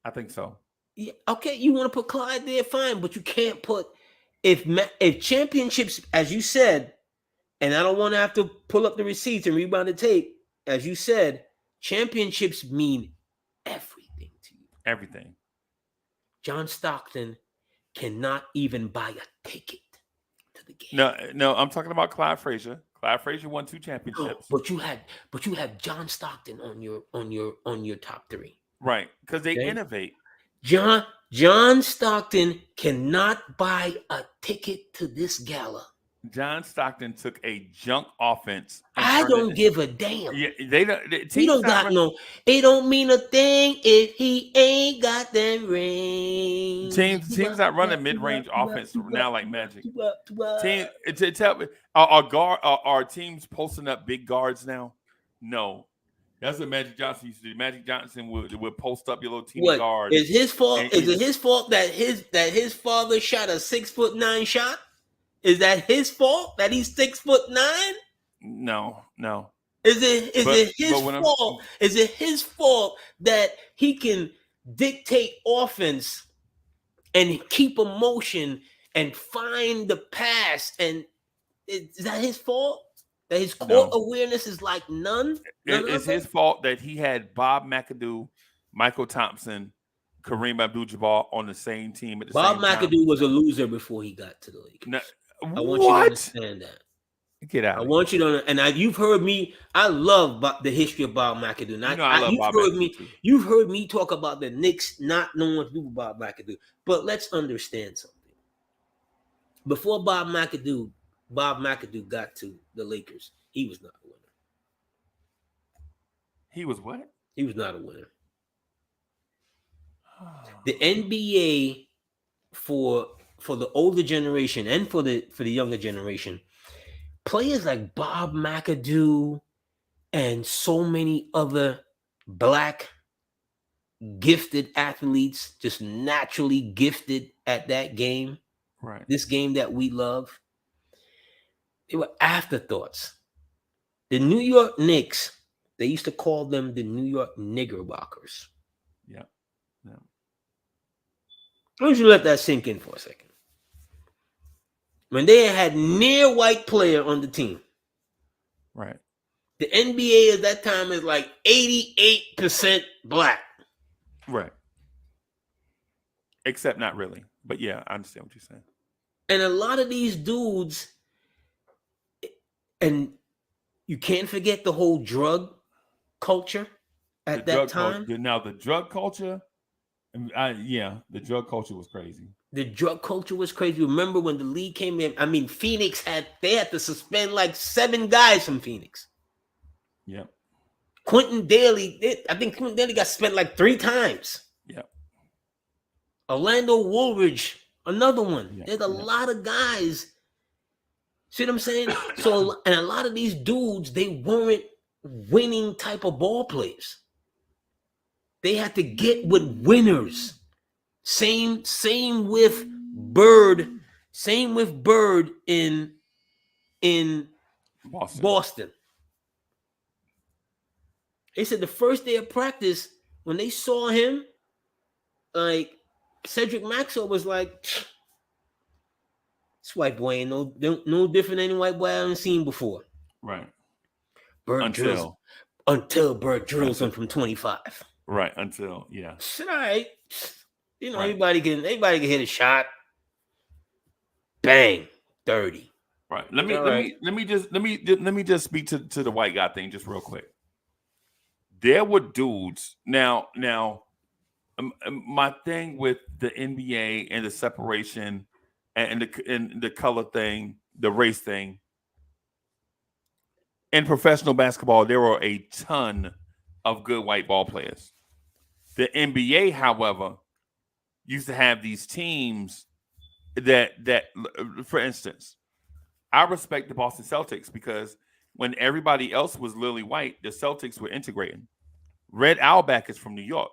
I think so.
Yeah, okay, you want to put Clyde there, fine, but you can't put if championships, as you said, and I don't want to have to pull up the receipts and rewind the tape. As you said, championships mean everything to you.
Everything.
John Stockton cannot even buy a ticket to the game.
No, I'm talking about Clyde Frazier. Clyde Frazier won 2 championships.
But you had John Stockton on your top 3.
Right, because they innovate.
John Stockton cannot buy a ticket to this gala.
John Stockton took a junk offense.
I don't give a damn.
Yeah, they don't.
He don't got no. It don't mean a thing if he ain't got them rings.
Teams not running mid-range offense now like Magic. Are teams posting up big guards now? No. That's what Magic Johnson used to do. Magic Johnson would post up your little teeny guard.
Is his fault? Is it his fault that his father shot a 6'9" shot? Is that his fault that he's 6'9"?
No.
Is it his fault that he can dictate offense and keep a motion and find the pass? And is that his fault? That his court awareness is like none?
It's his fault that he had Bob McAdoo, Michael Thompson, Kareem Abdul-Jabbar on the same team at the same time.
Bob McAdoo was a loser before he got to the league. I want you to understand that.
Get out.
I want you to, and you've heard me. I love the history of Bob McAdoo.
I love Bob McAdoo too.
You've heard me talk about the Knicks not knowing what to do with Bob McAdoo. But let's understand something. Before Bob McAdoo got to the Lakers, he was not a winner.
He was what?
He was not a winner. The NBA for the older generation and for the younger generation, players like Bob McAdoo and so many other black gifted athletes, just naturally gifted at that game,
right?
This game that we love, they were afterthoughts. The New York Knicks, they used to call them the New York Knickerbockers.
Yeah.
Why don't you let that sink in for a second? When they had near white player on the team.
Right.
The NBA at that time is like 88% black.
Right. Except not really. But yeah, I understand what you're saying.
And a lot of these dudes, and you can't forget the whole drug culture at that time.
Now the drug culture, the drug culture was crazy.
The drug culture was crazy. Remember when the league came in? I mean, Phoenix had to suspend like 7 guys from Phoenix.
Yep.
Quentin Daly got spent like 3 times.
Yep.
Orlando Woolridge, another one. There's a lot of guys. See what I'm saying? So, and a lot of these dudes, they weren't winning type of ball players. They had to get with winners. Same with Bird. Same with Bird in Boston. They said the first day of practice, when they saw him, like Cedric Maxwell was like, this white boy ain't no different than any white boy I haven't seen before.
Right.
Until Bird drills him from 25.
Right. Until, yeah.
All right. You know, everybody can hit a shot. Bang. 30.
Right. Let me just speak to the white guy thing just real quick. There were dudes. Now, my thing with the NBA and the separation and the color thing, the race thing. In professional basketball, there were a ton of good white ball players. The NBA, however, used to have these teams that, for instance, I respect the Boston Celtics because when everybody else was lily white, the Celtics were integrating. Red Auerbach is from New York.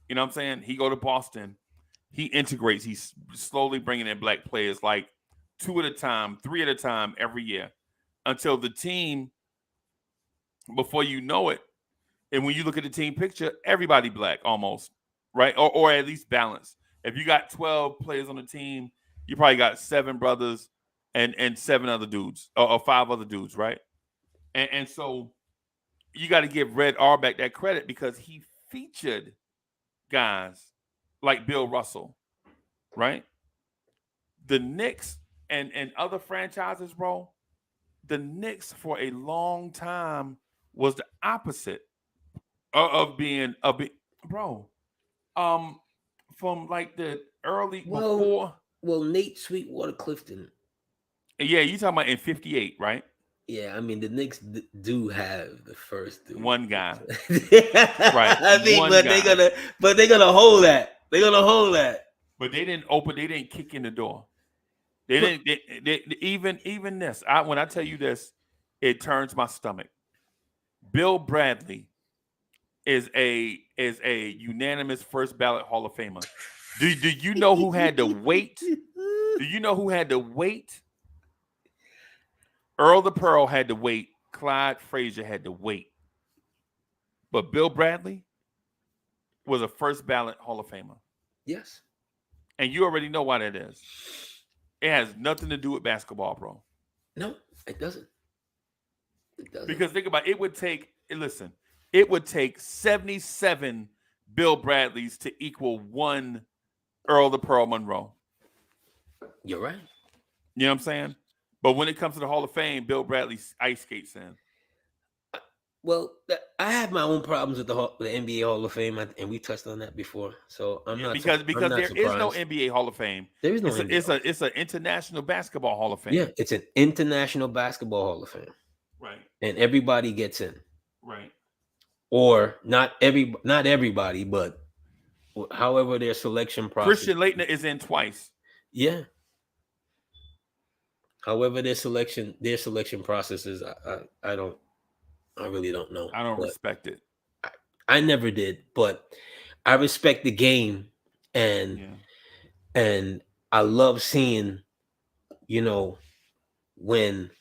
You know what I'm saying? He go to Boston. He integrates. He's slowly bringing in black players, like 2 at a time, 3 at a time every year, until the team, before you know it, and when you look at the team picture, everybody black almost, right? Or at least balanced. If you got 12 players on the team, you probably got 7 brothers and 7 other dudes or 5 other dudes, right? And so you got to give Red Auerbach that credit because he featured guys like Bill Russell, right? The Knicks and other franchises, bro, the Knicks for a long time was the opposite of being bro. From like the early before.
Well, Nate Sweetwater Clifton.
Yeah, you talking about in '58, right?
Yeah, I mean the Knicks do have the first dude.
One guy,
right? I mean, but they're gonna hold that. They're gonna hold that.
But they didn't open. They didn't kick in the door. They didn't. They even this. When I tell you this, it turns my stomach. Bill Bradley is a unanimous first ballot Hall of Famer. Do you know who had to wait? Do you know who had to wait? Earl the Pearl had to wait. Clyde Frazier had to wait. But Bill Bradley was a first ballot Hall of Famer.
Yes.
And you already know why that is. It has nothing to do with basketball, bro.
No, it doesn't. It doesn't.
Because think about it, it would take 77 Bill Bradleys to equal 1 Earl the Pearl Monroe.
You're right.
You know what I'm saying? But when it comes to the Hall of Fame, Bill Bradley ice skates in.
Well, I have my own problems with the NBA Hall of Fame, and we touched on that before. So I'm not
because
I'm not
there
surprised.
is no NBA Hall of Fame.
There is no.
It's an international basketball Hall of Fame.
Yeah, it's an international basketball Hall of Fame.
Right.
And everybody gets in.
Right.
Or not everybody, but however their selection process.
Christian Laettner is in twice.
Yeah. However their selection processes, I really don't know.
I don't respect it.
I never did, but I respect the game, and I love seeing, when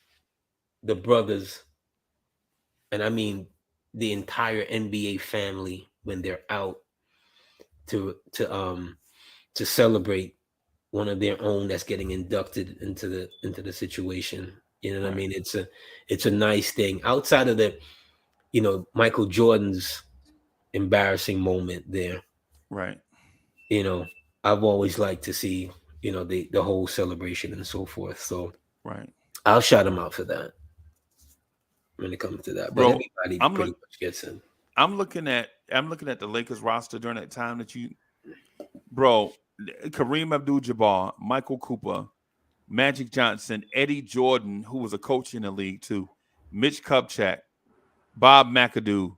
the brothers, and I mean the entire NBA family, when they're out to celebrate one of their own that's getting inducted into the situation. You know what I mean? It's a nice thing. Outside of the, Michael Jordan's embarrassing moment there. Right. I've always liked to see, the whole celebration and so forth. So
right.
I'll shout him out for that when it comes to that. But everybody pretty much gets in.
I'm looking at the Lakers roster during that time that Kareem Abdul-Jabbar, Michael Cooper, Magic Johnson, Eddie Jordan, who was a coach in the league too, Mitch Kupchak, Bob McAdoo,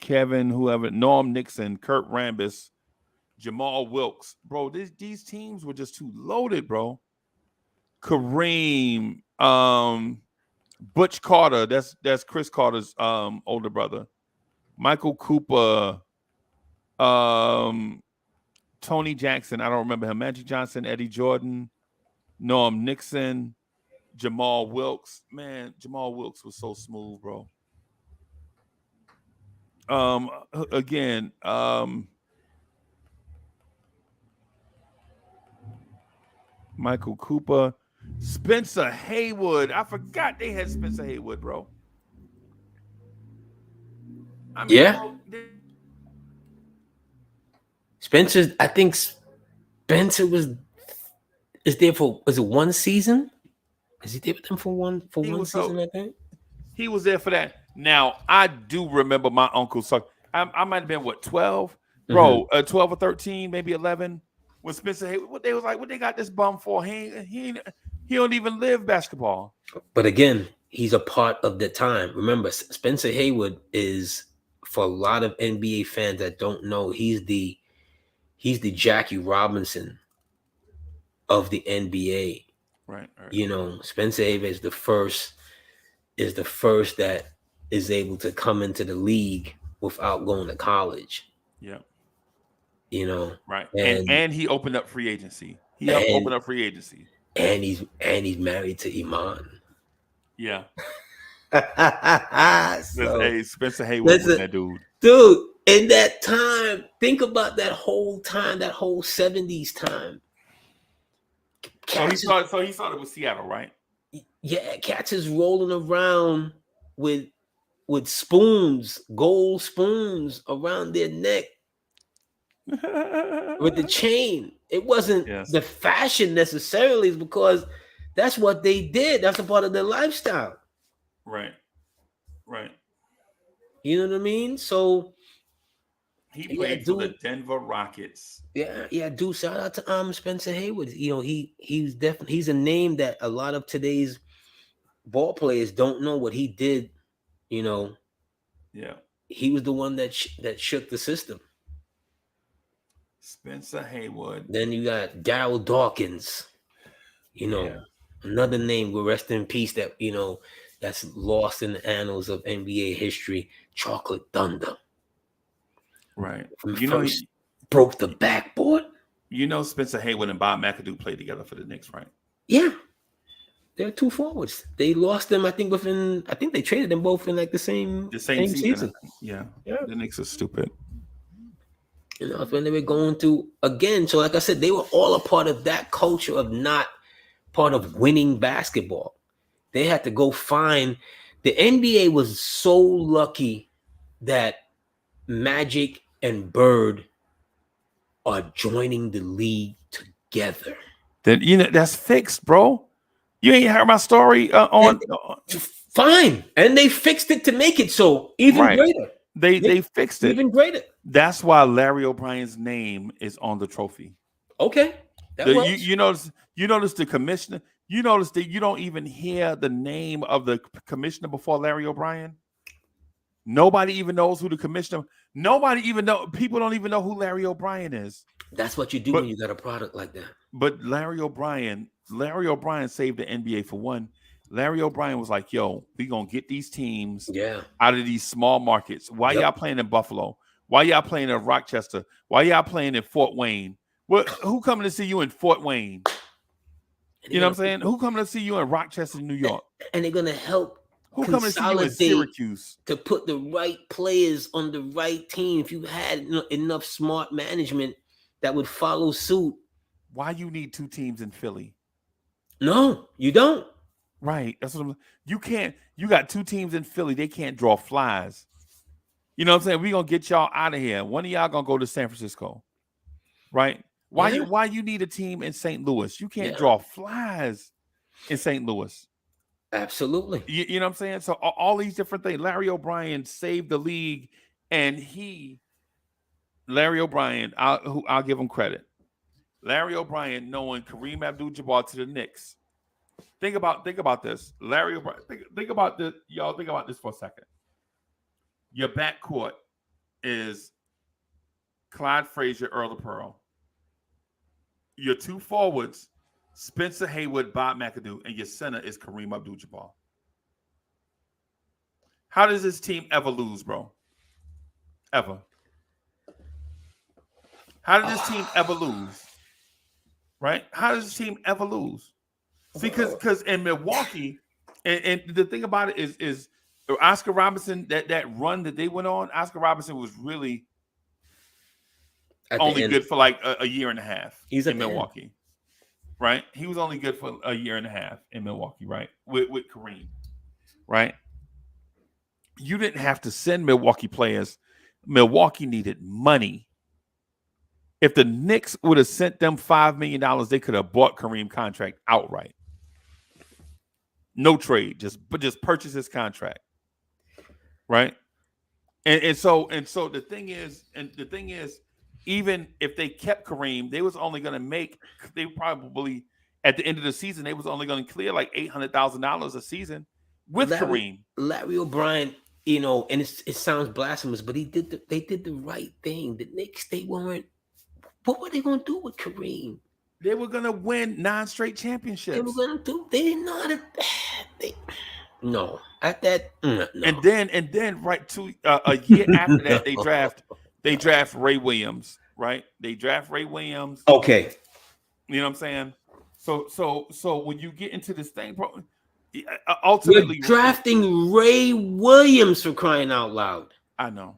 Kevin, Norm Nixon, Kurt Rambis, Jamal Wilkes. Bro, these teams were just too loaded, bro. Kareem, Butch Carter, that's Chris Carter's older brother. Michael Cooper, Tony Jackson, I don't remember him. Magic Johnson, Eddie Jordan, Norm Nixon, Jamal Wilkes. Man, Jamal Wilkes was so smooth, bro. Again, Michael Cooper, Spencer Haywood. I forgot they had Spencer Haywood, bro.
I mean, bro, I think Spencer is there for, was it one season? Is he there with them for one season, I think?
He was there for that. Now, I do remember my uncle. So I might have been, 12? Bro, 12 or 13, maybe 11. When Spencer Haywood, what they got this bum for? He don't even live basketball.
But again, he's a part of the time. Remember, Spencer Haywood is, for a lot of NBA fans that don't know, he's the Jackie Robinson of the NBA.
Right.
You know, Spencer Haywood is the first that is able to come into the league without going to college.
Yeah.
You know,
Right.
and
And he opened up free agency. Opened up free agency.
And he's married to Iman.
Yeah.
So,
hey, Spencer Haywood was that
dude. In that time, think about that whole time, that whole 70s time.
So he started with Seattle, right?
Yeah, cats is rolling around with spoons, gold spoons around their neck with the chain. It wasn't the fashion necessarily, because that's what they did. That's a part of their lifestyle.
Right.
You know what I mean? So
he played for the Denver Rockets.
Yeah, dude. Shout out to Spencer Haywood. You know, he's a name that a lot of today's ball players don't know what he did. You know.
Yeah.
He was the one that shook the system.
Spencer Haywood.
Then you got Darryl Dawkins. You know, another name will rest in peace that, you know, that's lost in the annals of NBA history. Chocolate Thunder.
Right.
You know, he broke the backboard.
You know, Spencer Haywood and Bob McAdoo played together for the Knicks, right?
Yeah. They're two forwards. They lost them, I think they traded them both in like the same season.
Yeah. The Knicks are stupid.
You know, when they were going through again. So like I said, they were all a part of that culture of not part of winning basketball. They had to go find. The NBA was so lucky that Magic and Bird are joining the league together.
That, you know, that's fixed, bro. You ain't heard my story on.
Fine, and they fixed it to make it so even greater.
They fixed it
even greater.
That's why Larry O'Brien's name is on the trophy.
Okay,
you notice the commissioner. You notice that you don't even hear the name of the commissioner before Larry O'Brien. Nobody even knows who the commissioner. People don't even know who Larry O'Brien is.
That's what you do when you got a product like that.
But Larry O'Brien saved the NBA for one. Larry O'Brien was like, yo, we going to get these teams out of these small markets. Why y'all playing in Buffalo? Why y'all playing in Rochester? Why y'all playing in Fort Wayne? Who coming to see you in Fort Wayne? You know what I'm saying? Who coming to see you in Rochester, New York?
And they're going to help
Who coming to see you in Syracuse?
To put the right players on the right team. If you had enough smart management that would follow suit.
Why you need two teams in Philly?
No, you don't.
Right. That's what you can't. You got two teams in Philly. They can't draw flies. You know what I'm saying? We're going to get y'all out of here. One of y'all going to go to San Francisco. Right? Why you need a team in St. Louis? You can't draw flies in St. Louis.
Absolutely.
You know what I'm saying? So all these different things. Larry O'Brien saved the league, and Larry O'Brien, I'll give him credit. Larry O'Brien knowing Kareem Abdul-Jabbar to the Knicks. Think about this. Larry O'Brien, think about this. Y'all think about this for a second. Your backcourt is Clyde Frazier, Earl of Pearl. Your two forwards, Spencer Haywood, Bob McAdoo, and your center is Kareem Abdul-Jabbar. How does this team ever lose, bro? Ever? How did this team ever lose? Right? How does this team ever lose? See, because in Milwaukee, and the thing about it is Oscar Robertson, that run that they went on, Oscar Robertson was really only good for like a year and a half in Milwaukee. Right? He was only good for a year and a half in Milwaukee, right? With Kareem. Right? You didn't have to send Milwaukee players. Milwaukee needed money. If the Knicks would have sent them $5 million, they could have bought Kareem contract outright. No trade, just purchase his contract. Right? And so the thing is, even if they kept Kareem, they was only going to they probably at the end of the season, they was only going to clear like $800,000 a season. with Kareem.
Larry O'Brien, you know, and it sounds blasphemous, but they did the right thing. The Knicks, they weren't. What were they going to do with Kareem?
They were going to win 9 straight championships.
They were going to do. They didn't know how to. No, at that. No.
And then right to a year after that, they draft Ray Williams. Right? They draft Ray Williams.
Okay.
You know what I'm saying? So when you get into this thing, bro, ultimately
you're drafting Ray Williams, for crying out loud.
I know.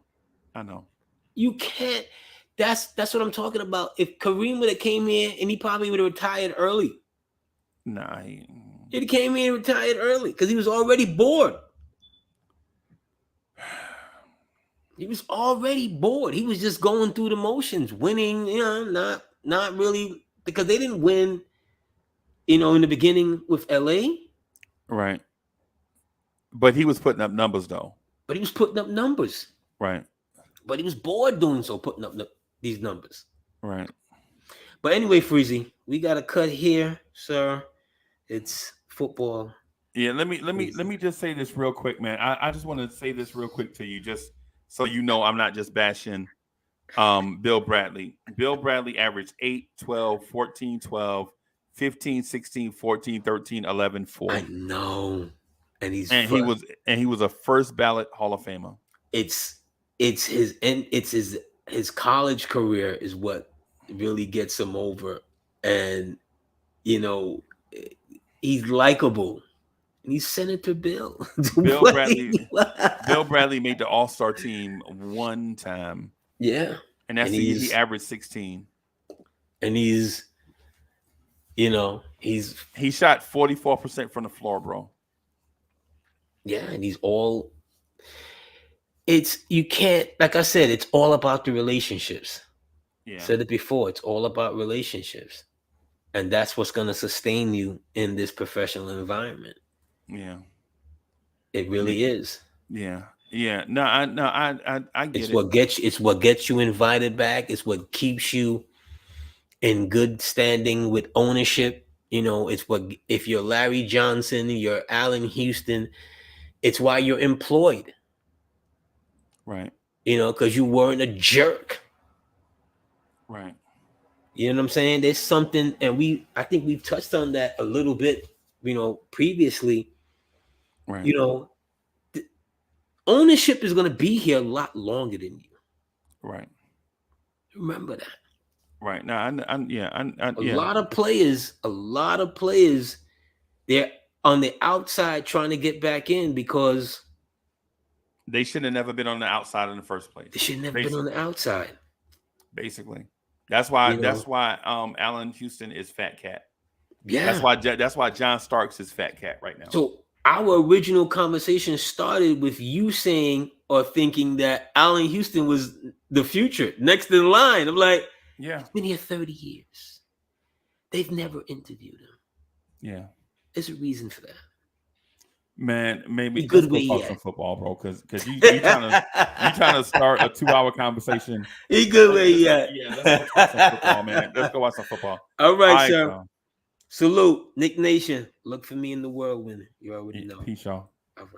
You can't. That's what I'm talking about. If Kareem would have came in and he probably would have retired early.
Nah,
he came in and retired early because he was already bored. He was already bored. He was just going through the motions, winning, you know, not really, because they didn't win, you know, in the beginning with LA.
Right. But he was putting up numbers though.
But he was putting up numbers.
Right.
But he was bored doing so, putting up these numbers.
Right.
But anyway, Freezy, we got a cut here, sir. It's football.
Yeah, let me just say this real quick, man. I just want to say this real quick to you, just so you know I'm not just bashing Bill Bradley. Bill Bradley averaged 8, 12, 14, 12, 15, 16, 14, 13, 11, 4.
I know. And he was a first ballot Hall of Famer. It's his college career is what really gets him over. And you know, he's likable. And he's Senator Bill.
Bill Bradley made the All-Star team one time.
Yeah.
And that's the year he averaged 16.
And he
shot 44% from the floor, bro.
Yeah, and you can't, like I said, it's all about the relationships. Yeah. I said it before, it's all about relationships. And that's what's going to sustain you in this professional environment.
Yeah.
It really is.
Yeah. Yeah. No, I get it.
It's what gets you invited back. It's what keeps you in good standing with ownership. You know, it's what, if you're Larry Johnson, you're Allen Houston, it's why you're employed.
Right.
You know, because you weren't a jerk.
Right.
You know what I'm saying? There's something, and I think we've touched on that a little bit, you know, previously.
Right.
You know, ownership is going to be here a lot longer than you.
Right.
Remember that.
Right. Now,
a lot of players, they're on the outside trying to get back in because
they should have never been on the outside in the first place.
They should have never been on the outside.
Basically. That's why Allen Houston is Fat Cat.
Yeah.
That's why John Starks is Fat Cat right now.
So our original conversation started with you saying or thinking that Allen Houston was the future, next in line. I'm like,
yeah,
he's been here 30 years. They've never interviewed him.
Yeah.
There's a reason for that.
Man, maybe let's go talk some football, bro. Because you trying to start a 2-hour conversation.
He good where he at.
Yeah, let's go watch some football, man. Let's go watch some football.
All right, sir. Salute, Nick Nation. Look for me in the whirlwind. You already know.
Peace, y'all.
All right.